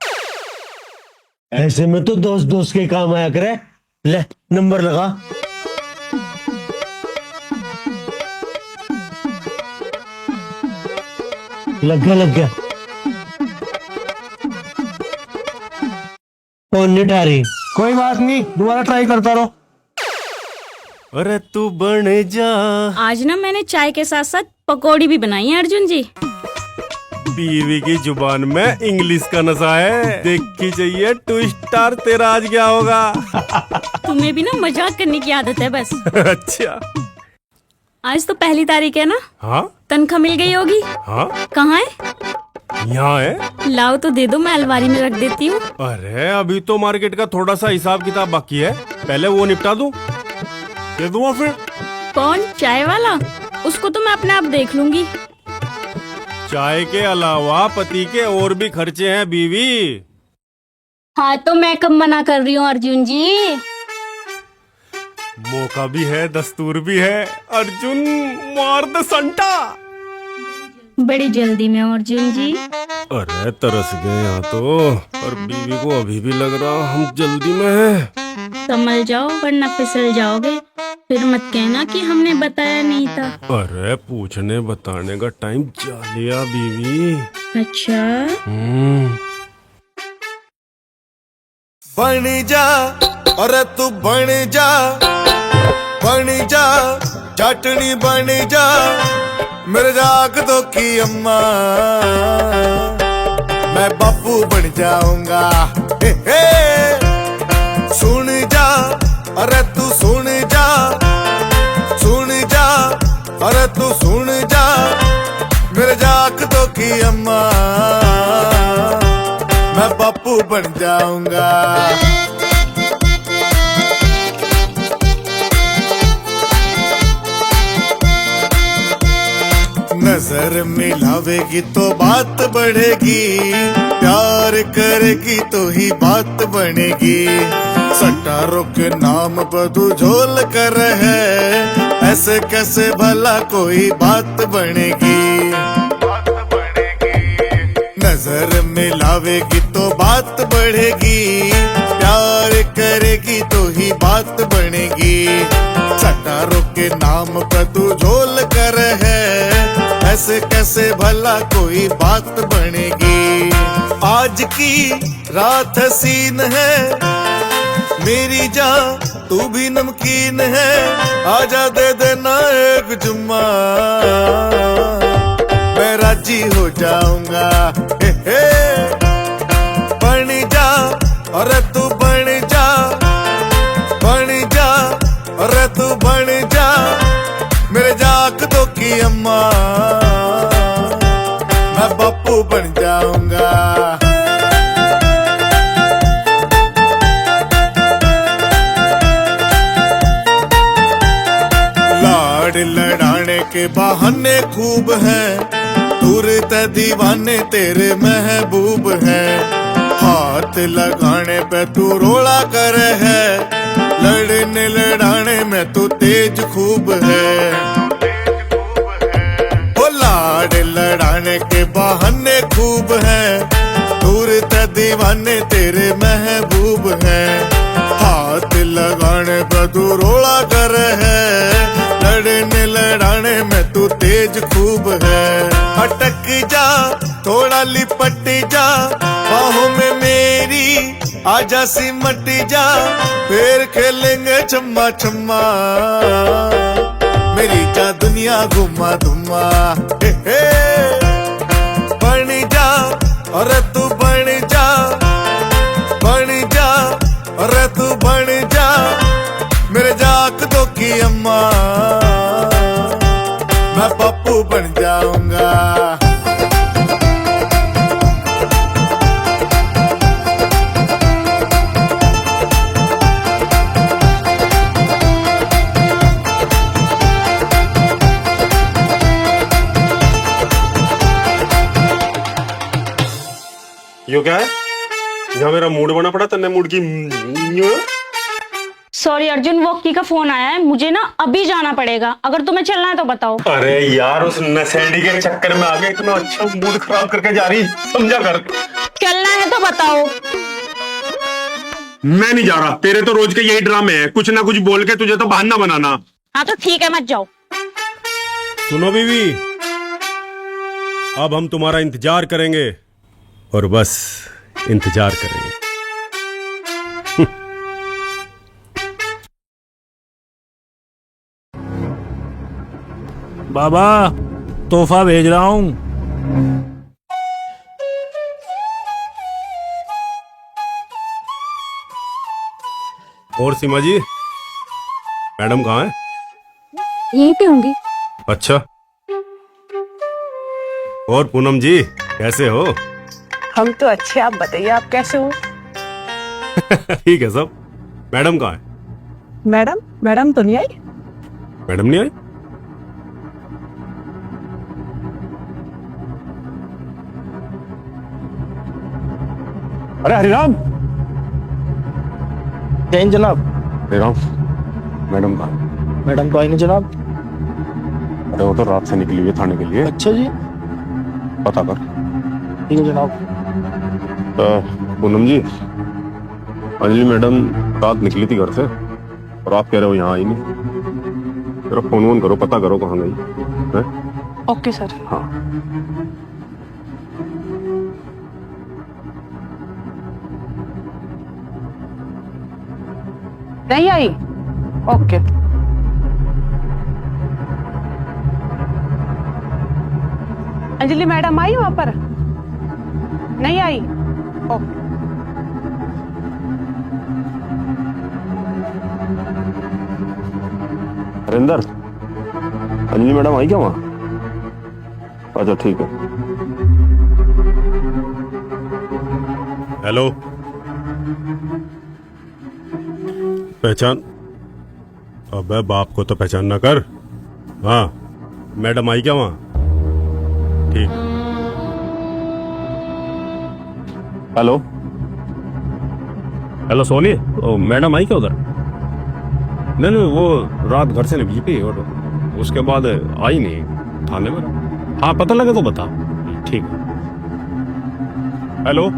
ऐसे में तो दोस्त के काम आया करे। ले नंबर लगा। लग गया। फोन नहीं उठा रही। कोई बात नहीं, दोबारा ट्राई करता रहो। अरे तू बन जा। आज ना मैंने चाय के साथ साथ पकौड़ी भी बनाई है अर्जुन जी। बीवी की जुबान में इंग्लिश का नशा है। देखी चाहिए ट्विस्ट स्टार तेरा आज क्या होगा। तुम्हें भी ना मजाक करने की आदत है बस। अच्छा, आज तो 1 तारीख है ना? हाँ, तनख्वाह मिल गई होगी। हाँ, कहाँ है? यहाँ है। लाओ तो दे दो, मैं अलमारी में रख देती हूँ। अरे अभी तो मार्केट का थोड़ा सा हिसाब किताब बाकी है, पहले वो निपटा दूं। दे दूंगा फिर। कौन? चाय वाला? उसको तो मैं अपने आप देख लूंगी। चाय के अलावा पति के और भी खर्चे हैं बीवी। हाँ, तो मैं कब मना कर रही हूँ अर्जुन जी? मौका भी है, दस्तूर भी है। अर्जुन मार दे संटा। बड़ी जल्दी में अर्जुन जी। अरे तरस गए यहाँ तो, और बीवी को अभी भी लग रहा हम जल्दी में हैं। संभल जाओ वरना फिसल जाओगे। फिर मत कहना कि हमने बताया नहीं था। अरे पूछने बताने का टाइम जा लिया बीवी। अच्छा, बन जा, अरे तू बन जा, चटनी बन जा, मेरे जाग दो की अम्मा, मैं बापू बन जाऊंगा। हे हे, सुन जा, अरे तू सुन जा, अरे तू सुन जा, मेरे जाग दो की अम्मा, मैं बापू बन जाऊंगा। नजर मिलावेगी तो बात बढ़ेगी, प्यार करेगी तो ही बात बनेगी। सट्टारों के नाम बदू झोल कर है, ऐसे कैसे भला कोई बात बनेगी। नजर मिलावेगी तो बात बढ़ेगी, प्यार करे मिलेगी तो ही बात बनेगी। सटारों के नाम पे तू झोल कर है, ऐसे कैसे भला कोई बात बनेगी। आज की रात हसीन है मेरी जान, तू भी नमकीन है, आजा दे देना एक जुम्मा, मैं राजी हो जाऊंगा। हे हे बन जा और तू बन जा, बन जा और तू बन जा, मेरे जाक दो की अम्मा, मैं बापू बन जाऊंगा। लाड़ लड़ाने के बहाने खूब हैं, दूर ते दीवाने तेरे महबूब हैं। हाथ लगाने पे तू रोला कर है, लड़ने लड़ाने में तू तेज खूब है। वो लाड़ लड़ाने के बहाने खूब हैं, दूर ते दीवाने तेरे महबूब हैं। हाथ लगाने पे तू रोला कर है, लड़ने लड़ाने में तू तेज खूब है। अटक जा थोड़ा लिपट जा, बाहों में मेरी आजा सिमट जा, फिर खेलेंगे छम्मा छम्मा, मेरी जा दुनिया घुमा धुमा। हे हे बन जा और तू बन जा, बन जा और तू बन जा, मेरे जाक दो की अम्मा, मैं पप्पू बन जाऊंगा। यो क्या है? यहाँ मेरा मूड बना पड़ा, तन्ने मूड की। सॉरी अर्जुन, वो की का फोन आया है, मुझे ना अभी जाना पड़ेगा, अगर तुम्हें चलना है तो बताओ। अरे यार उस नशेड़ी के चक्कर में आगे इतना अच्छा मूड खराब करके जा रही, समझा कर। चलना है तो बताओ। मैं नहीं जा रहा, तेरे तो रोज के यही ड्रामे हैं, कुछ ना कुछ बोल के तुझे तो बहाना बनाना। हाँ तो ठीक है, मत जाओ। सुनो बीवी, अब हम तुम्हारा इंतजार करेंगे और बस इंतजार करेंगे। बाबा तोहफा भेज रहा हूँ। और सीमा जी, मैडम कहाँ है? यहीं पे होंगी। अच्छा, और पूनम जी कैसे हो? हम तो अच्छे, आप बताइए आप कैसे हो? ठीक है सब। मैडम कहाँ है? मैडम तो नहीं आई। मैडम नहीं आई? अरे हरिराम। जैन जनाब। हरिराम, मैडम कहाँ? मैडम तो आई नहीं जनाब। अरे वो तो रात से निकली हुई है थाने के लिए। अच्छा जी, पता कर। ठीक है जनाब। पूनम जी, अंजलि मैडम रात निकली थी घर से और आप कह रहे हो यहाँ आई नहीं। जरा फोन वोन करो, पता करो कहाँ गई है? Okay sir. हाँ। नहीं आई? ओके। अंजलि मैडम आई वहां पर? नहीं आई? ओके। हरिंदर, अंजलि मैडम आई क्या वहाँ? अच्छा ठीक है। हेलो, पहचान? अबे बाप को तो पहचान ना कर। हाँ, मैडम आई क्या वहाँ? ठीक। हेलो हेलो सोनी, मैडम आई क्या उधर? नहीं नहीं, वो रात घर से निकली थी और उसके बाद आई नहीं थाने में। हाँ पता लगे तो बता। ठीक है। हेलो,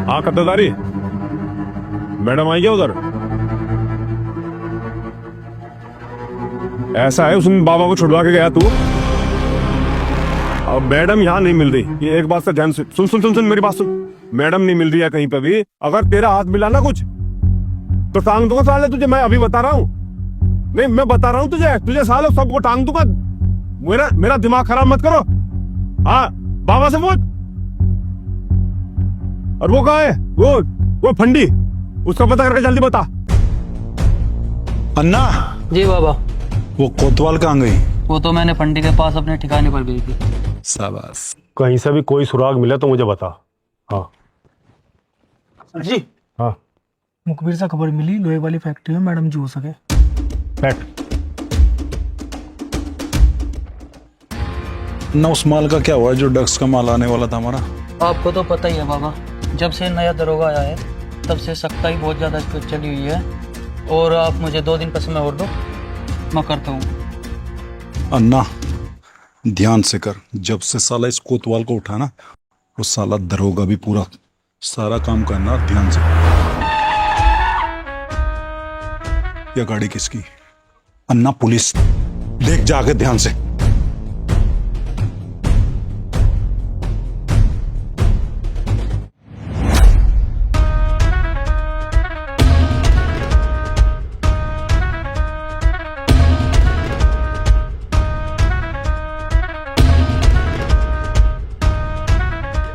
हाँ खतरदारी, मैडम आई क्या उधर? ऐसा है उसने बाबा को छुड़वा के गया तू? अब मैडम यहाँ नहीं मिल रही। ये एक बात से ध्यान से सुन सुन सुन सुन मेरी बात सुन। मैडम नहीं मिल रही है कहीं पे भी। अगर तेरा हाथ मिला ना कुछ तो टांग दूंगा साले तुझे। मैं अभी बता रहा हूँ। नहीं मैं बता रहा हूँ तुझे साले सबको टांग दूंगा। मेरा दिमाग खराब मत करो। हाँ बाबा से बोल। और वो कहाँ है? वो फंडी, उसका पता करके जल्दी बता। अन्ना जी बाबा। वो कोतवाल कहाँ गई? वो तो मैंने फंडी के पास अपने ठिकाने पर भेज दी। शाबाश। कहीं से भी कोई सुराग मिला तो मुझे बता। हाँ सर जी, हाँ मुखबिर से खबर मिली लोहे वाली फैक्ट्री में मैडम जी हो सके। बैठ। ना उस माल का क्या हुआ जो ड्रग्स का माल आने वाला था हमारा? आपको तो पता ही है बाबा, जब से नया दरोगा आया है तब से सख्ताई बहुत ज्यादा इस पर चली हुई है। और आप मुझे 2 दिन का समय और दो, मैं करता हूँ। अन्ना ध्यान से कर। जब से साला इस कोतवाल को उठाना वो साला दरोगा भी पूरा सारा काम करना ध्यान से। ये गाड़ी किसकी? अन्ना पुलिस, देख जाके ध्यान से।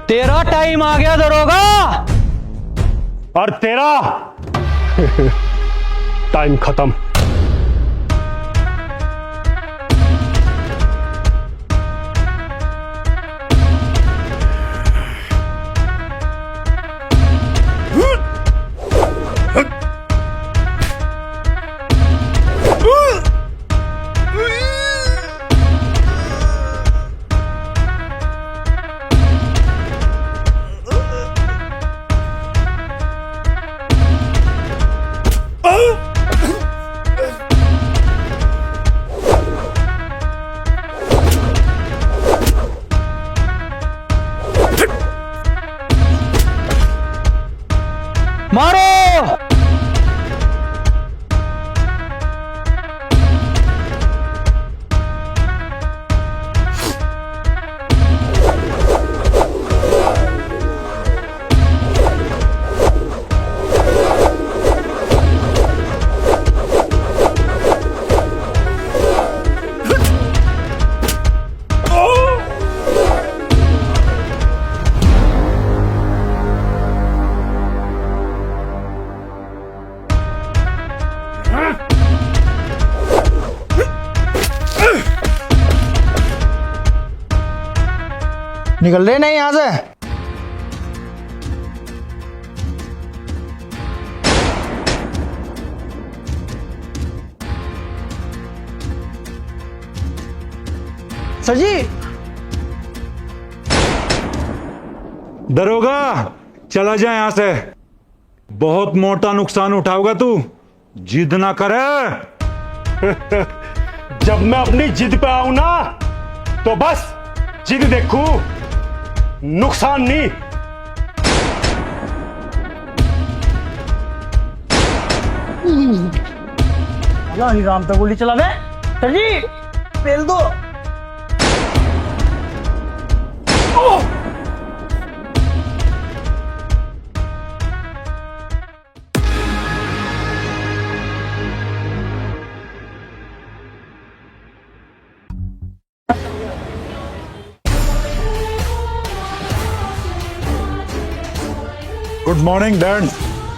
तेरा टाइम आ गया दरोगा। और तेरा टाइम खत्म। मारो। निकल रहे नहीं यहाँ से। सर जी। दरोगा चला जाए यहां से। बहुत मोटा नुकसान उठाओगा तू, जिद ना करे। जब मैं अपनी जिद पे आऊं ना तो बस जिद देखू, नुकसान नहीं। राम तक गोली चला गए। सर जी पेल दो। Good morning dad.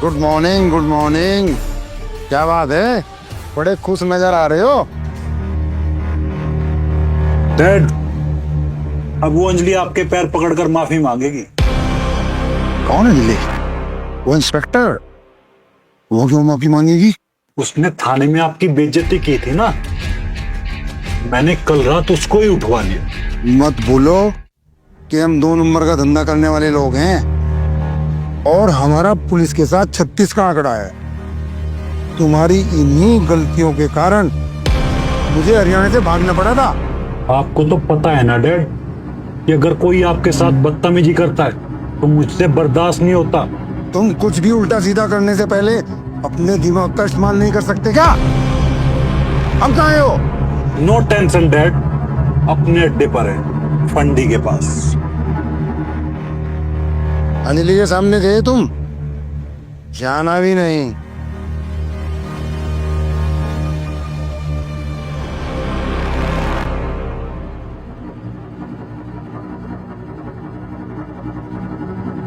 Good morning, good morning. क्या बात है, बड़े खुश नजर आ रहे हो। डैड अब वो अंजलि आपके पैर पकड़कर माफी मांगेगी। कौन है दिल्ली? वो इंस्पेक्टर, वो क्यों माफी मांगेगी? उसने थाने में आपकी बेइज्जती की थी ना, मैंने कल रात उसको ही उठवा लिया। मत भूलो कि हम 2 नंबर का धंधा करने वाले लोग हैं और हमारा पुलिस के साथ 36 का आंकड़ा है। तुम्हारी इन्हीं गलतियों के कारण मुझे हरियाणा से भागना पड़ा था। आपको तो पता है ना डैड कि अगर कोई आपके साथ बदतमीजी करता है तो मुझसे बर्दाश्त नहीं होता। तुम कुछ भी उल्टा सीधा करने से पहले अपने दिमाग का इस्तेमाल नहीं कर सकते क्या? अब कहाँ हो? नो टेंशन डैड, अपने अड्डे पर है, फंडी के पास। अंजलि के सामने गए तुम? जाना भी नहीं।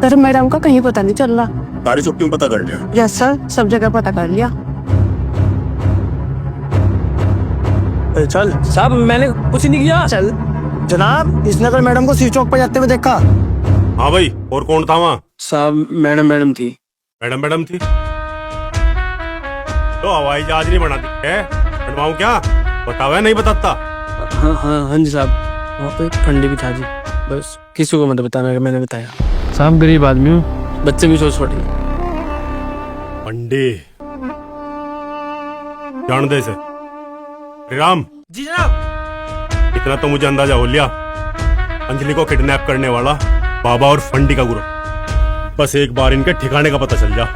सर मैडम का कहीं पता नहीं चल रहा। सारी छुट्टी में पता कर लिया? यस सर, सब जगह पता कर लिया। चल साहब, मैंने कुछ नहीं किया। चल जनाब, इसने कल मैडम को सी चौक पर जाते हुए देखा। हाँ भाई, और कौन था वहाँ? साहब मैडम थी। मैडम थी तो हवाई जहाज नहीं बना दी है? बनवाऊं क्या? बताओ, नहीं बताता? हाँ जी साहब, वहाँ पे ठंडी भी था जी, बस किसी को मत बताना, मैंने बताया। साहब गरीब आदमी हूँ, बच्चे भी सोच छोटे। पंडे जान दे से राम जी जनाब। इतना तो मुझे अंदाजा हो लिया, अंजलि को किडनैप करने वाला बाबा और फंडी का ग्रुप। बस एक बार इनके ठिकाने का पता चल जा,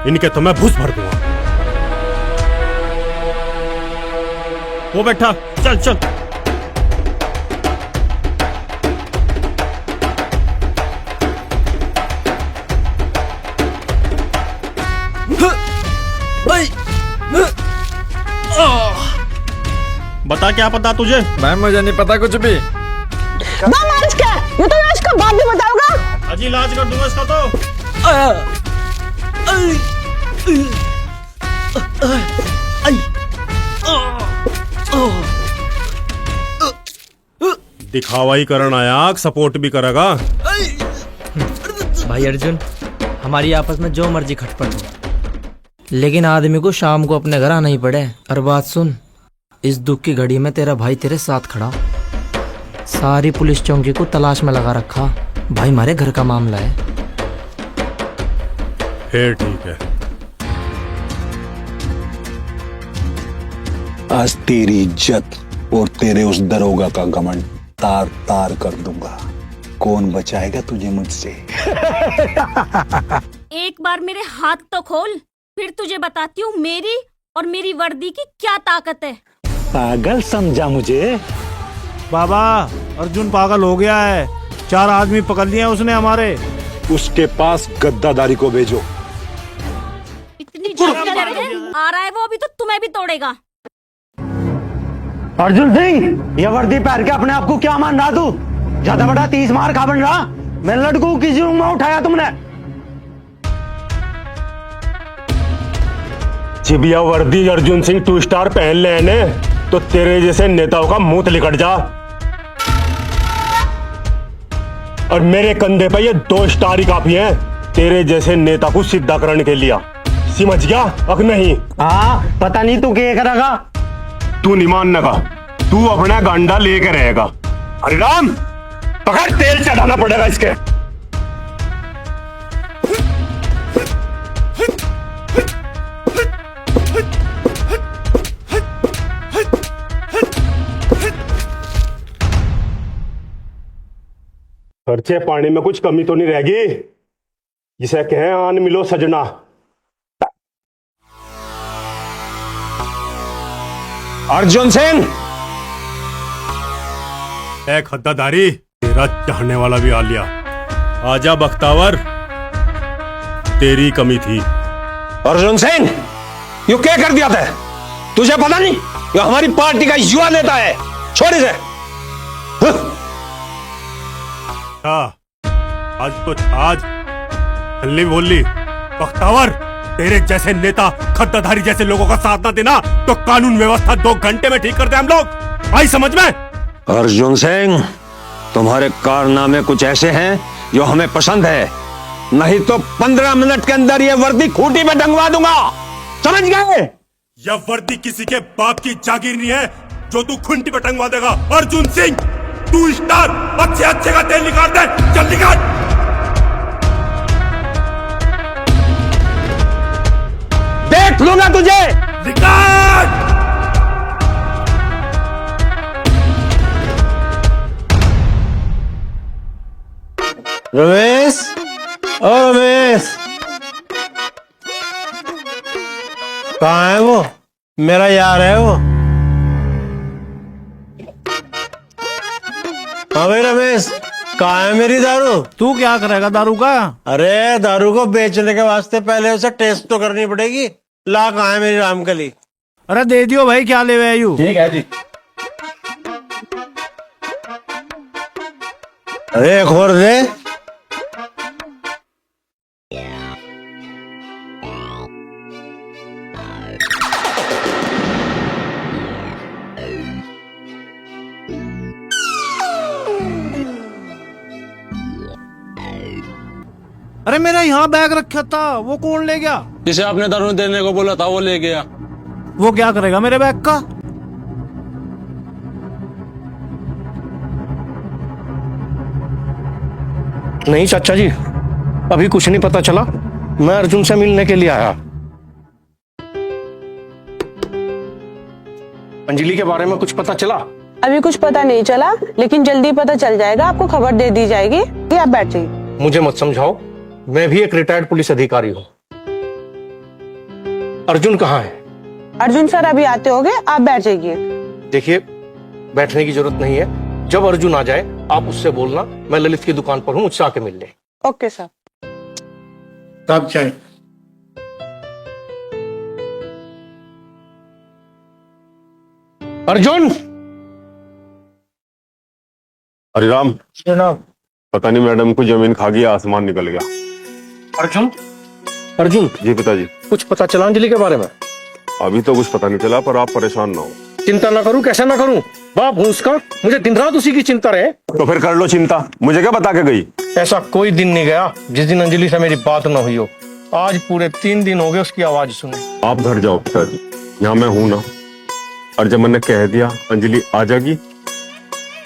इनके तो मैं भूस भर दूंगा। वो बैठा, चल चल। बता, क्या पता तुझे? मैम मुझे नहीं पता कुछ भी। ये तो मैं इसका बाप भी बताऊंगा। अजी इलाज कर दूंगा इसका तो। दिखावा ही करन आया, सपोर्ट भी करेगा। भाई अर्जुन, हमारी आपस में जो मर्जी खटपट हो, लेकिन आदमी को शाम को अपने घर आना ही पड़े। और बात सुन, इस दुख की घड़ी में तेरा भाई तेरे साथ खड़ा, सारी पुलिस चौकी को तलाश में लगा रखा। भाई हमारे घर का मामला है। फिर ठीक है। आज तेरी इज्जत और तेरे उस दरोगा का घमंड तार तार कर दूंगा। कौन बचाएगा तुझे मुझसे? एक बार मेरे हाथ तो खोल, फिर तुझे बताती हूँ मेरी और मेरी वर्दी की क्या ताकत है। पागल समझा मुझे? बाबा, अर्जुन पागल हो गया है। 4 आदमी पकड़ लिए उसने हमारे। उसके पास गद्दादारी को भेजो। इतनी जल्दी आ रहा है वो, अभी तो तुम्हें भी तोड़ेगा। अर्जुन सिंह, ये वर्दी पहन के अपने आप को क्या मान रहा तू? ज्यादा बड़ा 30 मार खा बन रहा। मेरे लड़कों को किसी रूम में उठाया तुमने? चिबिया वर्दी अर्जुन सिंह 2 स्टार पहन ले तो तेरे जैसे नेताओं का मुंह लिकट जा, और मेरे कंधे पे ये 2 स्टार ही काफी हैं तेरे जैसे नेता को सीधा करने के लिए। समझ गया? अब नहीं। हाँ, पता नहीं तू क्या करेगा। तू नहीं मानना, तू अपना गांडा लेकर रहेगा। अरे राम, पकड़, तेल चढ़ाना पड़ेगा इसके। खर्चे पानी में कुछ कमी तो नहीं रहेगी, जिसे कहें आन मिलो सजना। अर्जुन सिंह, ए खद्दाधारी, तेरा चाहने वाला भी आ लिया। आजा बख्तावर, तेरी कमी थी। अर्जुन सिंह, यू क्या कर दिया था? तुझे पता नहीं ये हमारी पार्टी का युवा नेता है। छोड़ इसे। आज तो आज हल्ली बोल ली। बख्तावर, तेरे जैसे नेता खद्दाधारी जैसे लोगों का साथ ना देना तो कानून व्यवस्था 2 घंटे में ठीक करते हम लोग। आई समझ में? अर्जुन सिंह, तुम्हारे कारनामे कुछ ऐसे हैं जो हमें पसंद है, नहीं तो 15 मिनट के अंदर ये वर्दी खूंटी में टंगवा दूंगा। समझ गए? यह वर्दी किसी के बाप की जागीर नहीं है जो तू खूंटी पे टंगवा देगा। अर्जुन सिंह, 2 स्टार, अच्छे का तेल निकाल दे, जल्दी निकाल। देख लूंगा तुझे। निकाल। रमेश, ओ रमेश, कहाँ है वो? मेरा यार है वो। हाँ भाई रमेश, कहाँ है मेरी दारू? तू क्या करेगा दारू का? अरे दारू को बेचने के वास्ते पहले उसे टेस्ट तो करनी पड़ेगी। ला, कहाँ है मेरी रामकली? अरे दे दियो भाई, क्या ले हुए यू? ठीक है जी। अरे एक और दे। अरे मेरा यहाँ बैग रखा था, वो कौन ले गया? जिसे आपने दारू देने को बोला था वो ले गया। वो क्या करेगा मेरे बैग का? नहीं चाचा जी, अभी कुछ नहीं पता चला। मैं अर्जुन से मिलने के लिए आया। अंजलि के बारे में कुछ पता चला? अभी कुछ पता नहीं चला, लेकिन जल्दी पता चल जाएगा। आपको खबर दे दी जाएगी। ये आप बैठ जाइए। मुझे मत समझाओ, मैं भी एक रिटायर्ड पुलिस अधिकारी हूँ। अर्जुन कहाँ है? अर्जुन सर अभी आते होंगे, आप बैठ जाइए। देखिए, बैठने की जरूरत नहीं है। जब अर्जुन आ जाए आप उससे बोलना मैं ललित की दुकान पर हूँ, मुझसे आके मिल ले। Okay sir. कब चाहे? अर्जुन। अरे राम, जनाब। पता नहीं मैडम को जमीन खा गई, आसमान निकल गया। अर्जुन, अर्जुन। जी पिताजी। कुछ पता चला अंजलि के बारे में? अभी तो कुछ पता नहीं चला, पर आप परेशान ना हो। चिंता ना करूं, कैसे ना करूं? बाप हूं उसका, मुझे दिन रात उसी की चिंता रहे। तो फिर कर लो चिंता, मुझे क्या बता के गई? ऐसा कोई दिन नहीं गया जिस दिन अंजलि से मेरी बात ना हुई हो। आज पूरे 3 दिन हो गए उसकी आवाज सुने। आप घर जाओ पिताजी, यहाँ मैं हूं ना। और जब मैंने कह दिया अंजलि आ जाएगी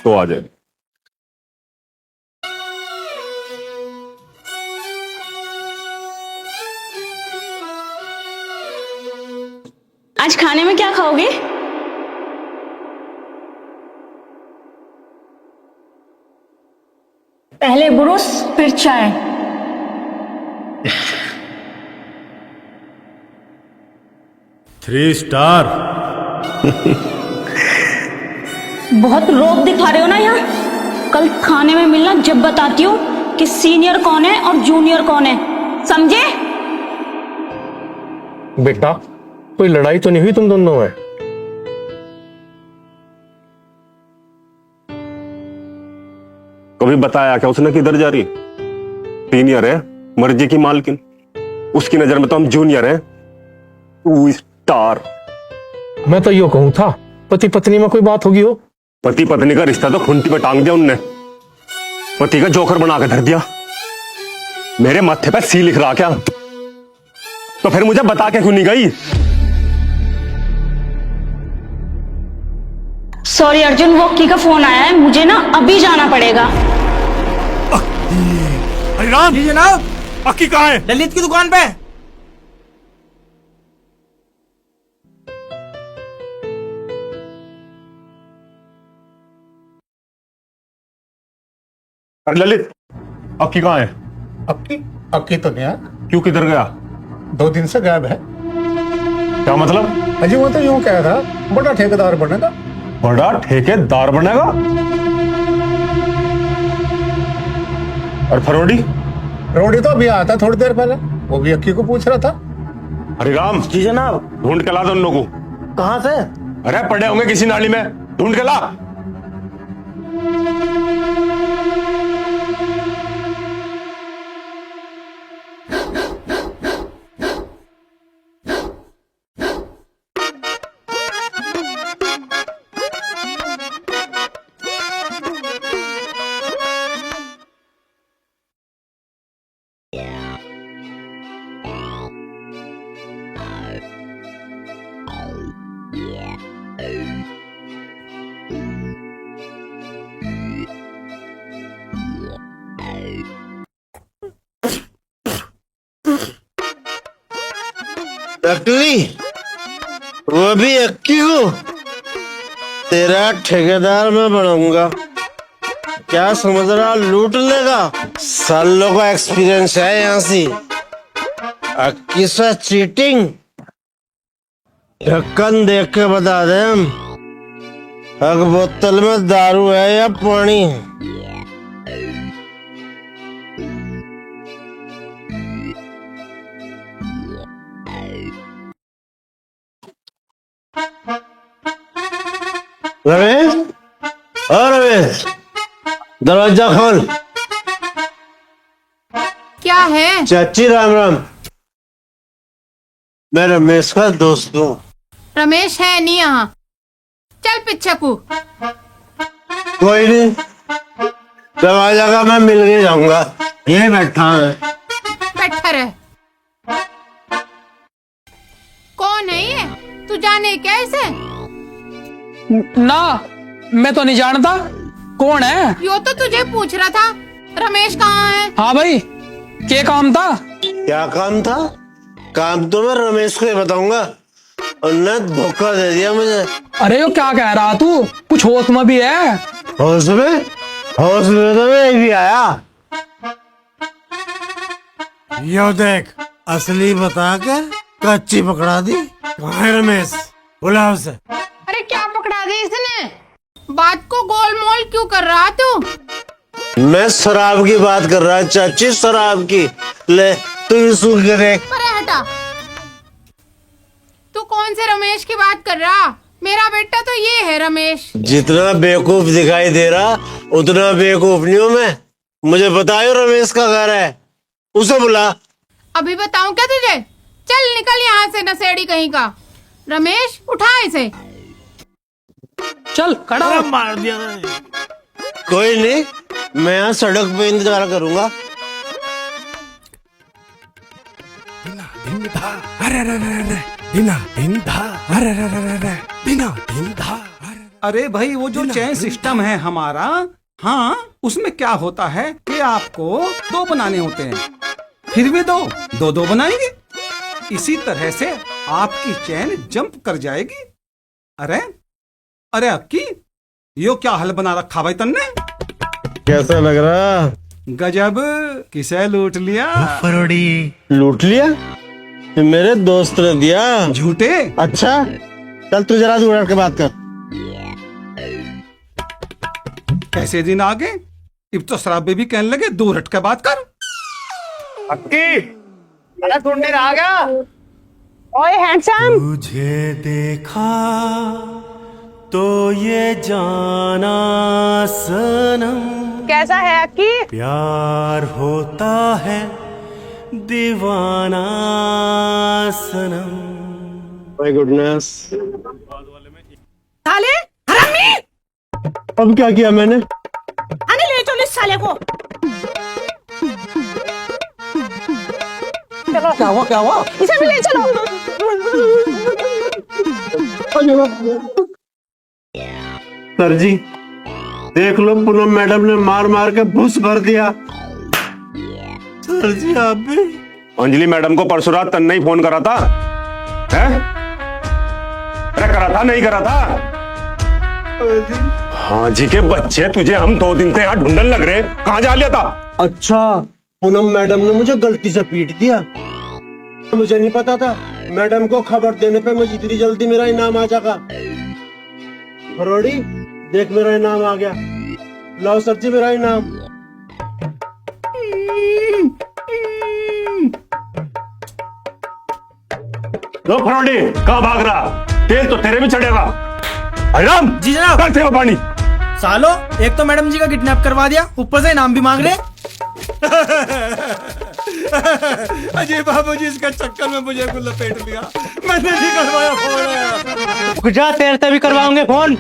तो आ जाएगी। आज खाने में क्या खाओगे? पहले ब्रुश फिर चाय। Three star. बहुत रोब दिखा रहे हो ना यहाँ। कल खाने में मिलना, जब बताती हूँ कि सीनियर कौन है और जूनियर कौन है, समझे? बेटा, कोई लड़ाई तो नहीं हुई तुम दोनों में? कभी बताया क्या उसने किधर जा रही? सीनियर है, मर्जी की मालकिन। उसकी नजर में तो हम जूनियर हैं। Two star. मैं तो यो कहूं था, पति पत्नी में कोई बात होगी हो? पति पत्नी का रिश्ता तो खुंटी में टांग दिया उनने। पति का जोकर बना के धर दिया। मेरे माथे पे सी लिख रहा क्या? तो फिर मुझे बता के क्यों नहीं गई? सॉरी अर्जुन, वो की का फोन आया है, मुझे ना अभी जाना पड़ेगा। अरे राम जी जनाब, अक्की कहाँ है? ललित की दुकान पे। अरे ललित, अक्की कहाँ है? अक्की तो नहीं है। क्यों, किधर गया? 2 दिन से गायब है। क्या मतलब? अजी वो तो यूं कह था, बड़ा ठेकेदार बनेगा। बड़ा ठेकेदार बनेगा? और फरोडी? रोडी तो अभी आया था थोड़ी देर पहले, वो भी अक्की को पूछ रहा था। अरे राम जी जनाब। ढूंढ के ला दो उन लोगों को। कहाँ से? अरे पड़े होंगे किसी नाली में, ढूंढ के ला। नकली, वो भी अक्की को तेरा ठेकेदार मैं बनाऊंगा। क्या समझ रहा, लूट लेगा? सालों का एक्सपीरियंस है यहाँ से। अक्की से चीटिंग ढक्कन देख के बता दे हम, अग बोतल में दारू है या पानी है। रमेश, ओ रमेश, दरवाजा खोल। क्या है? चाची राम राम, मैं रमेश का दोस्त हूँ। रमेश है नहीं यहाँ, चल पीछे को। कोई नहीं, दरवाजा का मैं मिल के जाऊंगा, ये बैठा है। बैठा रहे। कौन है ये? तू जाने क्या इसे? ना, मैं तो नहीं जानता कौन है। यो तो तुझे पूछ रहा था, रमेश कहाँ है? हाँ भाई, क्या काम था? क्या काम था? काम तो मैं रमेश को ही बताऊंगा, और न धोखा दे दिया मुझे। अरे यो क्या कह रहा तू? कुछ होश में भी है? होश में? होश में तो मैं भी आया। यो देख, असली बता के कच्ची पकड़ा दी। कहाँ है रमेश? बुला उसे। अरे क्या पकड़ा दी इसने? बात को गोलमोल क्यों कर रहा तू? मैं शराब की बात कर रहा है चाची, शराब की। ले तू ही सुन के देख। अरे हटा, तू कौन से रमेश की बात कर रहा? मेरा बेटा तो ये है रमेश। जितना बेवकूफ दिखाई दे रहा उतना बेवकूफ नहीं हूँ मैं। मुझे बताओ रमेश का घर है, उसे बुला। अभी बताऊं क्या तुझे? चल निकल यहाँ से नशेड़ी कहीं का। रमेश उठा इसे। चल खड़ा हो। मार दिया। कोई नहीं, मैं यहाँ सड़क पे इंतजार करूंगा। अरे भाई वो जो चेन सिस्टम है हमारा, हाँ उसमें क्या होता है कि आपको 2 बनाने होते हैं, फिर भी दो बनाएंगे। इसी तरह से आपकी चैन जंप कर जाएगी। अरे अरे अक्की, यो क्या हल बना रखा भाई तन्ने? कैसा लग रहा? गजब, किसे लूट लिया? फरोड़ी। लूट लिया? ये मेरे दोस्त ने दिया। झूठे। अच्छा चल तू जरा दूर हट के बात कर। कैसे दिन आ गए, अब तो शराबे भी कहने लगे दूर हट के बात कर। अक्की, अरे ढूंढने आ गया। ओए हैंडसम, तुझे देखा तो ये जाना सनम, कैसा है अक्की? प्यार होता है दीवाना सनम। My goodness. साले हरामी! अब क्या किया मैंने? आने ले चलो इस साले को। क्या हुआ? इसे भी ले चलो। सर जी देख लो, पूनम मैडम ने मार मार के भूस भर दिया। सर जी आप भी। अंजलि मैडम को परसों रात तन्ने ही फोन करा था, हैं? अरे करा था नहीं करा था? हाँ जी के बच्चे, तुझे हम 2 दिन से यहाँ ढूंढने लग रहे, कहाँ जा लिया था? अच्छा, पूनम मैडम ने मुझे गलती से पीट दिया, मुझे नहीं पता था। मैडम को खबर देने पे मुझे इतनी जल्दी मेरा इनाम आ जाएगा। फरोड़ी देख मेरा इनाम आ गया। लाओ सर जी मेरा इनाम। लो फरोड़ी, कहाँ भाग रहा? तेल तो तेरे भी चढ़ेगा। हरिराम जी जनाब। रख दे पानी। सालो, एक तो मैडम जी का किडनैप करवा दिया, ऊपर से इनाम भी मांग रहे। अजय बाबू जी इसका चक्कर में मुझे को लपेट लिया, मैंने नहीं करवाया फोन। जा तेरे से भी करवाऊंगे फोन।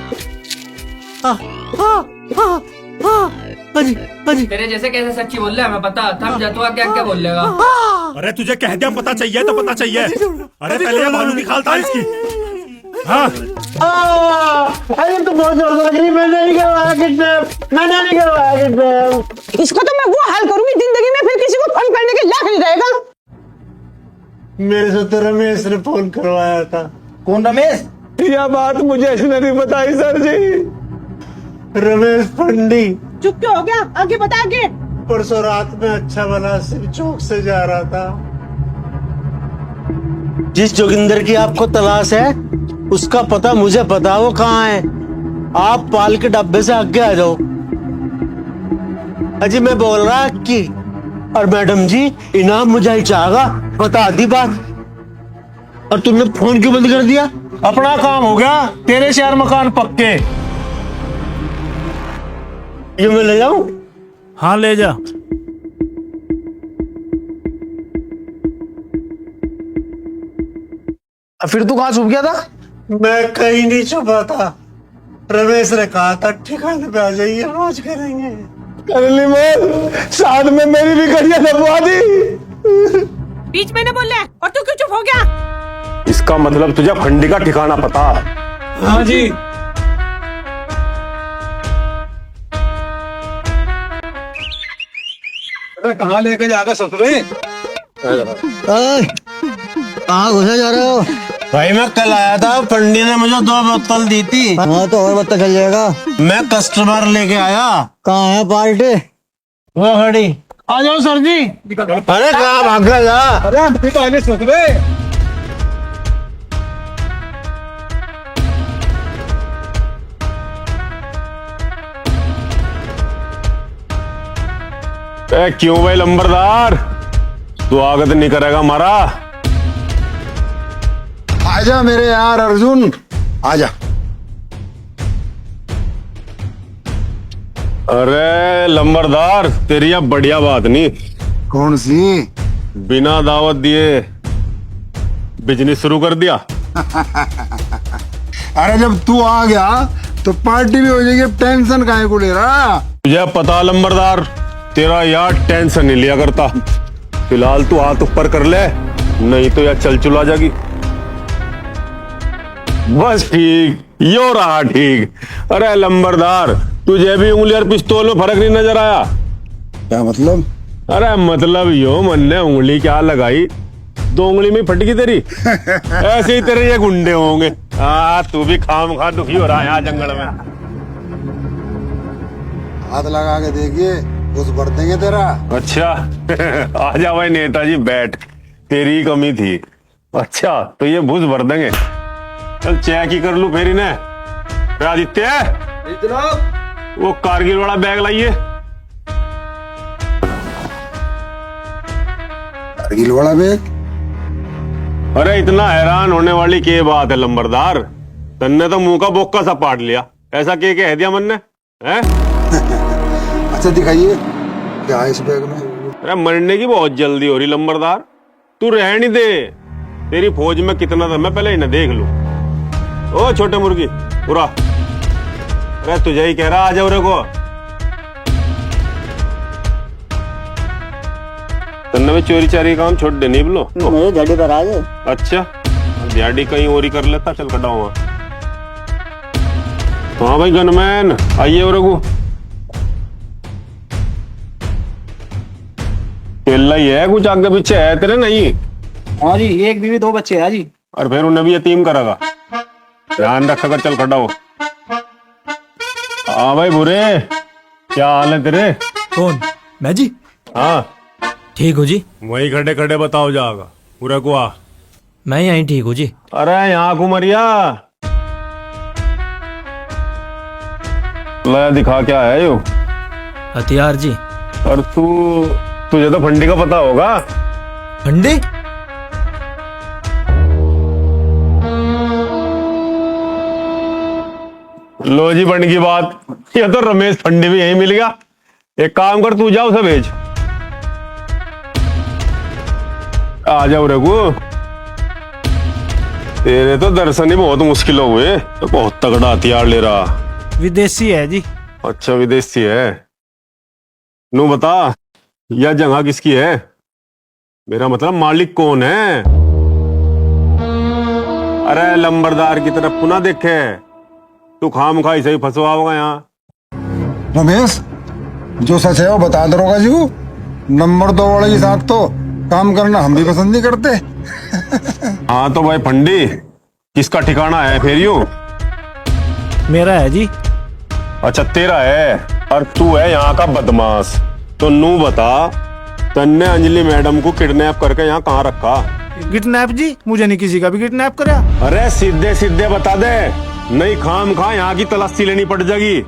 तेरे जैसे कैसे सच्ची बोल रहे हमें पता, थम जा, तू क्या क्या बोल लेगा। अरे तुझे कह दिया पता चाहिए तो पता चाहिए। अरे पहले ये भालू की खाल था इसकी। हाँ अरे तो बहुत जोर लग रही, मैंने नहीं करवाया किडनैप, मैंने नहीं करवाया किडनैप। इसको तो मैं वो हाल करूंगी जिंदगी में फिर किसी को फोन करने के लायक नहीं रहेगा। मेरे से तो रमेश ने फोन करवाया था। कौन रमेश? यह बात मुझे इसने नहीं बताई सर जी। रमेश पंडी। चुप क्यों हो गया? आगे बता आगे। परसों रात में अच्छा भला सिर्फ चौक से जा रहा था। जिस जोगिंदर की आपको तलाश है उसका पता मुझे पता वो कहाँ है। आप पाल के डब्बे से आगे आ जाओ। अजी मैं बोल रहा कि और मैडम जी इनाम मुझे ही चाहेगा, बता दी बात। और तुमने फोन क्यों बंद कर दिया? अपना काम हो गया, तेरे शहर मकान पक्के। ये मैं ले जाऊं? हाँ ले जा। फिर तू कहाँ छुप गया था? मैं कहीं नहीं छुपा था। रमेश ने कहा था ठिकाने पे आ जाइए, रोज करेंगे। कर ली मैं, साथ में मेरी भी कड़िया दबवा दी। बीच में न बोल रहा है, और तू क्यों चुप हो गया? इसका मतलब तुझे फंडी का ठिकाना पता? हाँ जी। कहाँ लेके जाकर ससुरे? कहाँ घुसे जा रहे हो? भाई मैं कल आया था, पंडित ने मुझे 2 बोतल दी थी। हाँ तो और बोतल चल जाएगा। मैं कस्टमर लेके आया। कहाँ है पार्टी? वो खड़ी। आ जाओ सर जी। अरे कहाँ भाग गया जा? अरे तो आने ससुरे। क्यों भाई लंबरदार, स्वागत नहीं करेगा हमारा? आजा मेरे यार अर्जुन, आजा। अरे लंबरदार, तेरी अब बढ़िया बात नहीं। कौन सी? बिना दावत दिए बिजनेस शुरू कर दिया। अरे जब तू आ गया तो पार्टी भी हो जाएगी, टेंशन काहे को ले रहा? तुझे पता लंबरदार, तेरा यार टेंशन नहीं लिया करता। फिलहाल तू हाथ ऊपर कर ले, नहीं तो यार चल चुला जाएगी। बस ठीक, यो रहा ठीक। अरे लंबरदार, तुझे भी उंगली और पिस्तौल में फर्क नहीं नजर आया? क्या मतलब? अरे मतलब यो, मन ने उंगली क्या लगाई, 2 उंगली में फट गई तेरी। ऐसे ही तेरे ये गुंडे होंगे। तू भी खाम खा दुखी हो रहा है यहाँ जंगल में। हाथ लगा के देखिए, उस भर देंगे तेरा। अच्छा आजा भाई नेताजी बैठ, तेरी ही कमी थी। अच्छा तो ये भूस भर देंगे, चल चेक ही कर लू फिर इन्हें। आदित्य वो कारगिल वाला बैग लाइए। कारगिल वाला बैग? अरे इतना हैरान होने वाली क्या बात है लंबरदार, तन्ने तो मुंह का बोक्का सा पाट लिया। ऐसा क्या कह दिया मन ने है? अच्छा दिखाइए क्या है इस बैग में। अरे मरने की बहुत जल्दी हो रही लंबरदार, तू रह नहीं दे। तेरी फौज में कितना था मैं पहले इन्हें देख लूं। ओ छोटे मुर्गी पूरा, अरे तुझे ही कह रहा, आ जाओ रे को। तन्ने में चोरी चारी काम छोड़ दे, नहीं बोलो मेरे गाड़ी पर आ जाओ। अच्छा दिहाड़ी कहीं और ही कर लेता, चल कटा हुआ। हाँ भाई गनमैन आइए और को केला ही है, कुछ आगे पीछे है तेरे? नहीं। हाँ जी, 1 बीवी 2 बच्चे है जी। और फिर उन्हें भी यतीम करेगा, ध्यान रखकर चल खड़ा हो। हाँ भाई बुरे, क्या हाल है तेरे? कौन? मैं जी? हाँ ठीक हूँ जी। वही खड़े खड़े बताओ जाएगा पूरा को आ। मैं यहीं ठीक हूँ जी। अरे यहाँ घुमरिया ला दिखा, क्या है यो? हथियार जी। और तुझे तो फंडी का पता होगा। फंडी? लो जी बन की बात, ये तो रमेश फंडी भी यहीं मिल गया। एक काम कर, तू जाओ उसे भेज। आ जाओ रघु, तेरे तो दर्शन ही बहुत मुश्किल हुए, तो बहुत तगड़ा हथियार ले रहा। विदेशी है जी। अच्छा विदेशी है। नू बता यह जगह किसकी है? मेरा मतलब मालिक कौन है? अरे लंबरदार की तरफ पुनः देखे, तू खाम खाई सही फंसवा होगा यहाँ। रमेश जो सच है वो बता दरोगा जी को। नंबर 2 वाले के साथ तो काम करना हम भी पसंद नहीं करते। हाँ तो भाई फंडी किसका ठिकाना है फिर यूं? मेरा है जी। अच्छा तेरा है, और तू है यहाँ का बदमाश। तो नू बता, तन्ने अंजलि मैडम को किडनैप करके यहाँ कहाँ रखा? किडनैप जी? मुझे नहीं किसी का भी किडनैप करा। अरे सीधे सीधे बता दे, नहीं खाम खा यहाँ की तलाशी लेनी पड़ जाएगी।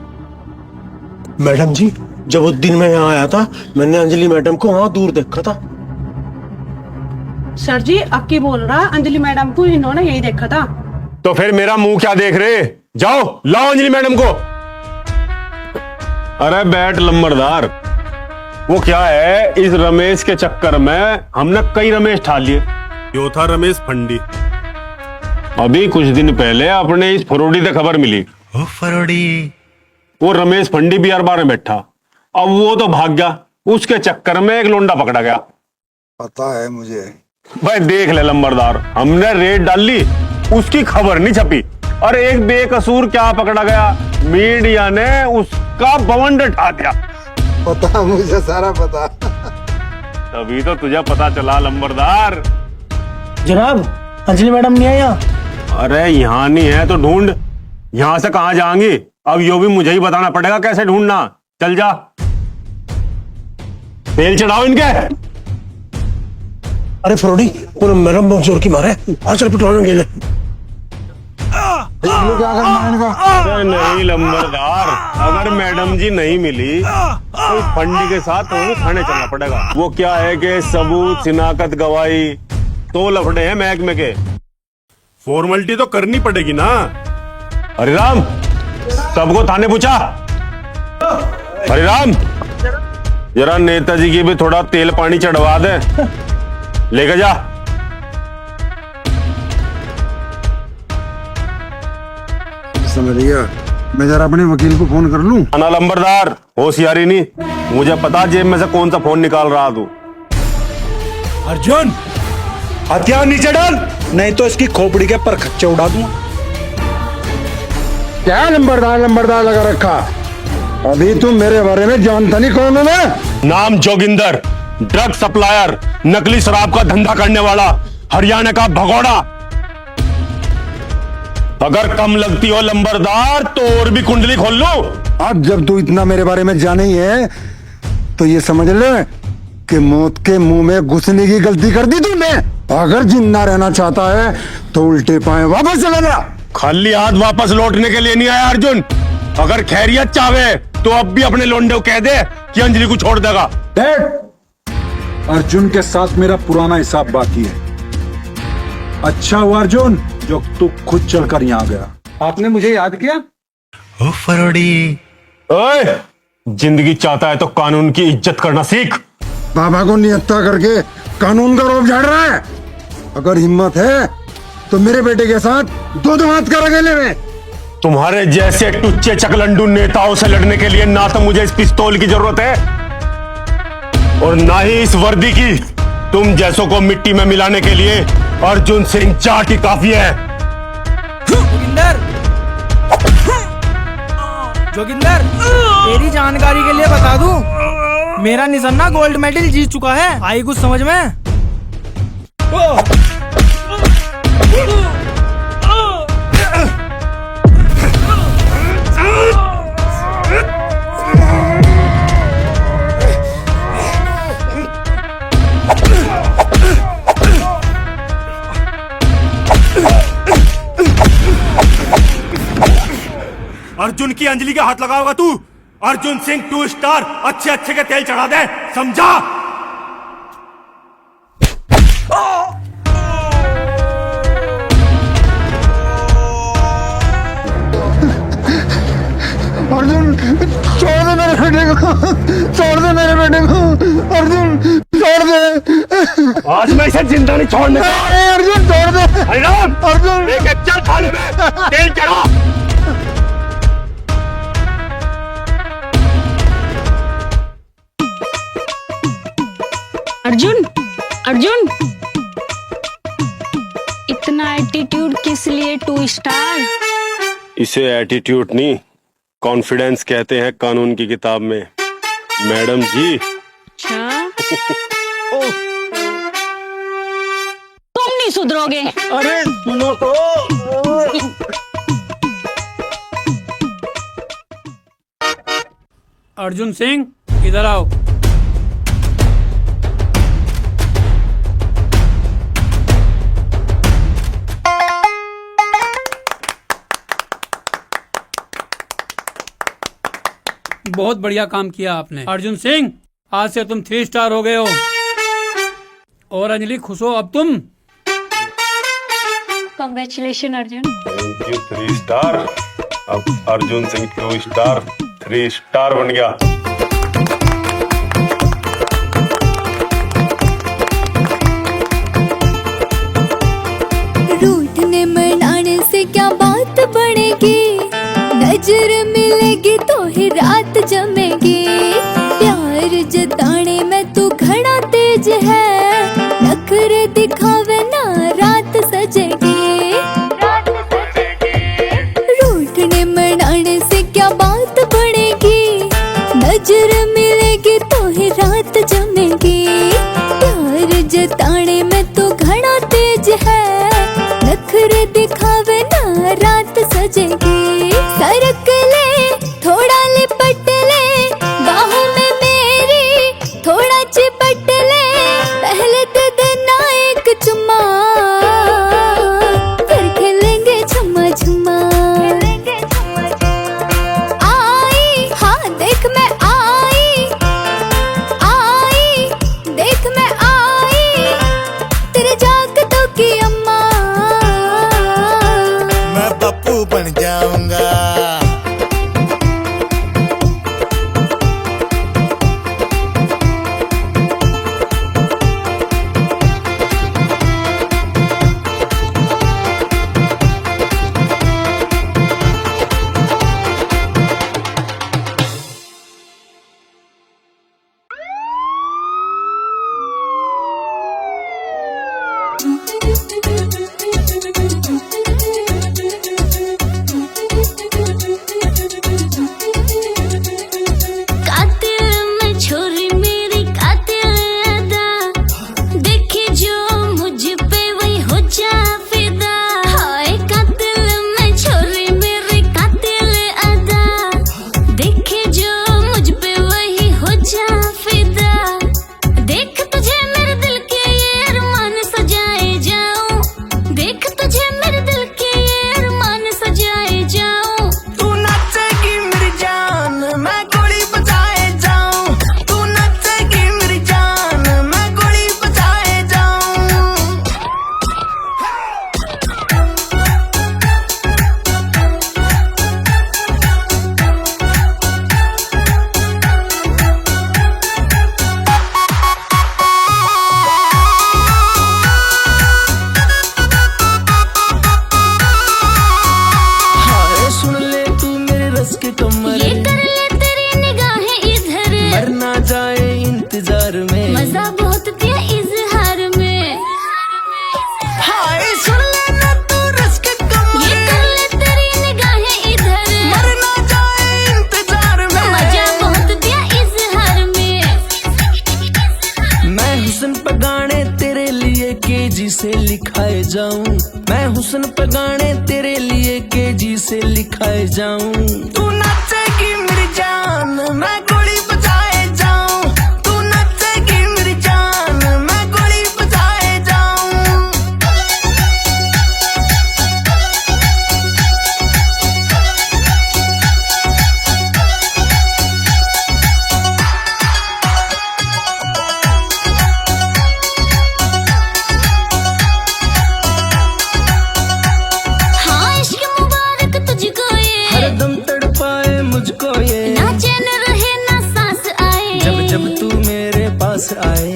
मैडम जी, जब उस दिन मैं यहाँ आया था, मैंने अंजलि मैडम को वहाँ दूर देखा था। सर जी अक्की बोल रहा, अंजलि मैडम को इन्होंने यही देखा था। तो फिर मेरा मुंह क्या देख रहे? जाओ लाओ अंजलि मैडम को। अरे बैठ लंबरदार, वो क्या है, इस रमेश के चक्कर में हमने कई रमेश ठा लिए। यो था रमेश फंडी। अभी कुछ दिन पहले अपने इस फरोड़ी से खबर मिली। ओ फरोड़ी। वो रमेश फंडी भी अरबा में बैठा, अब वो तो भाग गया, उसके चक्कर में एक लोंडा पकड़ा गया। पता है मुझे। भाई देख ले लंबरदार, हमने रेड डाल ली, उसकी खबर नहीं छपी, और एक बेकसूर क्या पकड़ा गया, मीडिया ने उसका बवंडर ठा दिया। पता मुझे, सारा पता। तभी तो तुझे पता चला लंबरदार। जनाब, अंजलि मैडम नहीं है यहाँ? अरे यहाँ नहीं है तो ढूंढ, यहाँ से कहाँ जाएंगी? अब यो भी मुझे ही बताना पड़ेगा कैसे ढूंढना। चल जा, तेल चढ़ाओ इनके। अरे फरोड़ी, पूरा मैडम बहुत जोर की मारे, और चल पेट्रोल में गिर। क्या करना है इनका? अरे नहीं लंबरदार, अगर मैडम जी नहीं मिली तो फंडी के साथ तो थाने चलना पड़ेगा। वो क्या है कि सबूत, शिनाख्त, गवाही तो लफड़े हैं महकमे के। फॉर्मेलिटी तो करनी पड़ेगी ना। हरिराम, सबको थाने पूछा। हरिराम, जरा नेताजी की भी थोड़ा तेल पानी चढ़वा दे, लेके जा। समझ गया, मैं जरा अपने वकील को फोन कर लूं। ना लंबरदार, होशियारी नहीं, मुझे पता जेब में से कौन सा फोन निकाल रहा तू। अर्जुन, हथियार नीचे डाल, नहीं तो इसकी खोपड़ी के पर खच्चे उड़ा दूंगा। क्या लंबरदार लंबरदार लगा रखा? अभी तुम मेरे बारे में जानता नहीं कौन हूं मैं? नाम जोगिंदर, ड्रग सप्लायर, नकली शराब का धंधा करने वाला, हरियाणा का भगोड़ा। अगर कम लगती हो लंबरदार तो और भी कुंडली खोल लो। अब जब तू इतना मेरे बारे में जाने ही है तो ये समझ ले कि मौत के मुंह में घुसने की गलती कर दी तूने। अगर जिंदा रहना चाहता है तो उल्टे पाए वापस चला जा। खाली हाथ वापस लौटने के लिए नहीं आया अर्जुन। अगर खैरियत चाहे तो अब भी अपने लोंडे को कह दे कि अंजलि को छोड़ देगा। देख, अर्जुन के साथ मेरा पुराना हिसाब बाकी है। अच्छा हुआ अर्जुन जो तू खुद चलकर यहाँ गया। आपने मुझे याद किया? ओ फरोड़ी। ओए, जिंदगी चाहता है तो कानून की इज्जत करना सीख। बाबा को निहत्था करके कानून का रौब झाड़ रहा है। अगर हिम्मत है तो मेरे बेटे के साथ दो हाथ कर अकेले में। तुम्हारे जैसे टुच्चे चकलंडू नेताओं से लड़ने के लिए ना तो मुझे इस पिस्तौल की जरूरत है और ना ही इस वर्दी की। तुम जैसों को मिट्टी में मिलाने के लिए अर्जुन सिंह जाट ही काफी है। जोगिंदर, जोगिंदर, तेरी जानकारी के लिए बता दूं, मेरा निशाना गोल्ड मेडल जीत चुका है। आई कुछ समझ में? अर्जुन की अंजलि के हाथ लगाओगा तू? अर्जुन सिंह 2 स्टार अच्छे अच्छे के तेल चढ़ा दे, समझा? अर्जुन छोड़ दे मेरे बेटे को, छोड़ दे मेरे बेटे को, अर्जुन छोड़ दे। आज मैं इसे जिंदा नहीं छोड़ने। अर्जुन छोड़ दे। हरिराम, अर्जुन लेके चल थाने में, तेल चढ़ा। अर्जुन, अर्जुन, इतना एटीट्यूड किस लिए 2 स्टार? इसे एटीट्यूड नहीं, कॉन्फिडेंस कहते हैं कानून की किताब में मैडम जी। अच्छा, तुम नहीं सुधरोगे। अरे सुनो तो। अर्जुन सिंह, इधर आओ। बहुत बढ़िया काम किया आपने। अर्जुन सिंह, आज से तुम 3 स्टार हो गए हो। और अंजलि, खुश हो अब तुम? Congratulation Arjun. Thank you 3 star. अब अर्जुन सिंह 2 स्टार 3 स्टार बन गया। रूठने मनाने से क्या बात बढ़ेगी, नजर मिलेगी तो ही रात जमेगी। प्यार जताने में तू घड़ा तेज है, नखरे दिखावे ना रात सजेगी। रूठने मनाने से क्या बात बढ़ेगी, नजर मिलेगी तो ही रात जमेगी। प्यार जताने में तू घड़ा तेज है, नखरे दिखावे ना रात सजेगी। सरक ले थोड़ा लिपट ले, बाहों में मेरी थोड़ा चिपट ले। पहले दे देना एक चुम्मा, फिर खेलेंगे छुम्मा छुम्मा। आई हाँ देख मैं आई, आई देख मैं आई, तेरे जागतों की अम्मा। मैं पप्पू बन जाऊंगा। कातिल मैं छोरी मेरी कातिल अदा, देखे जो मुझ पे वही हो जा फिदा। हाय कातिल मैं छोरी मेरी कातिल अदा, देखे जो मुझ पे वही हो जा फिदा। देख तुझे मेरे दिल के ये अरमान सजाए जाऊं, देख तुझे मेरे दिल के ये अरमान सजाए जाऊं। तू नाचेगी मेरी जान, मैं गोली बजाए जाऊं। तू नाचेगी मेरी जान, मैं गोली बजाए जाऊं। हाय सुन ले तू मेरे रस के कमर, ये कर ले तेरी निगाहें इधर, मर ना जाए इंतजार में। मजा बहुत दिया इजहार में। हाय सुन ले ना तू रस के कमर, ये कर ले तेरी निगाहें इधर, मर ना जाए इंतजार में। मजा बहुत दिया इजहार में। मैं हुस्न पे गाने तेरे लिए केजी से लिखाए जाऊं। मैं हुस्न पे गाने तेरे लिए केजी से लिखाए जाऊं। तू नाचेगी मेरी जान, मैं गोली बजाए जाऊं। तू नाचेगी मेरी जान, मैं गोली बजाए जाऊं। हाँ इश्क मुबारक तुझको ये, हरदम तड़पाए मुझको ये, ना चैन रहे ना सांस आए। जब जब तू मेरे पास आए।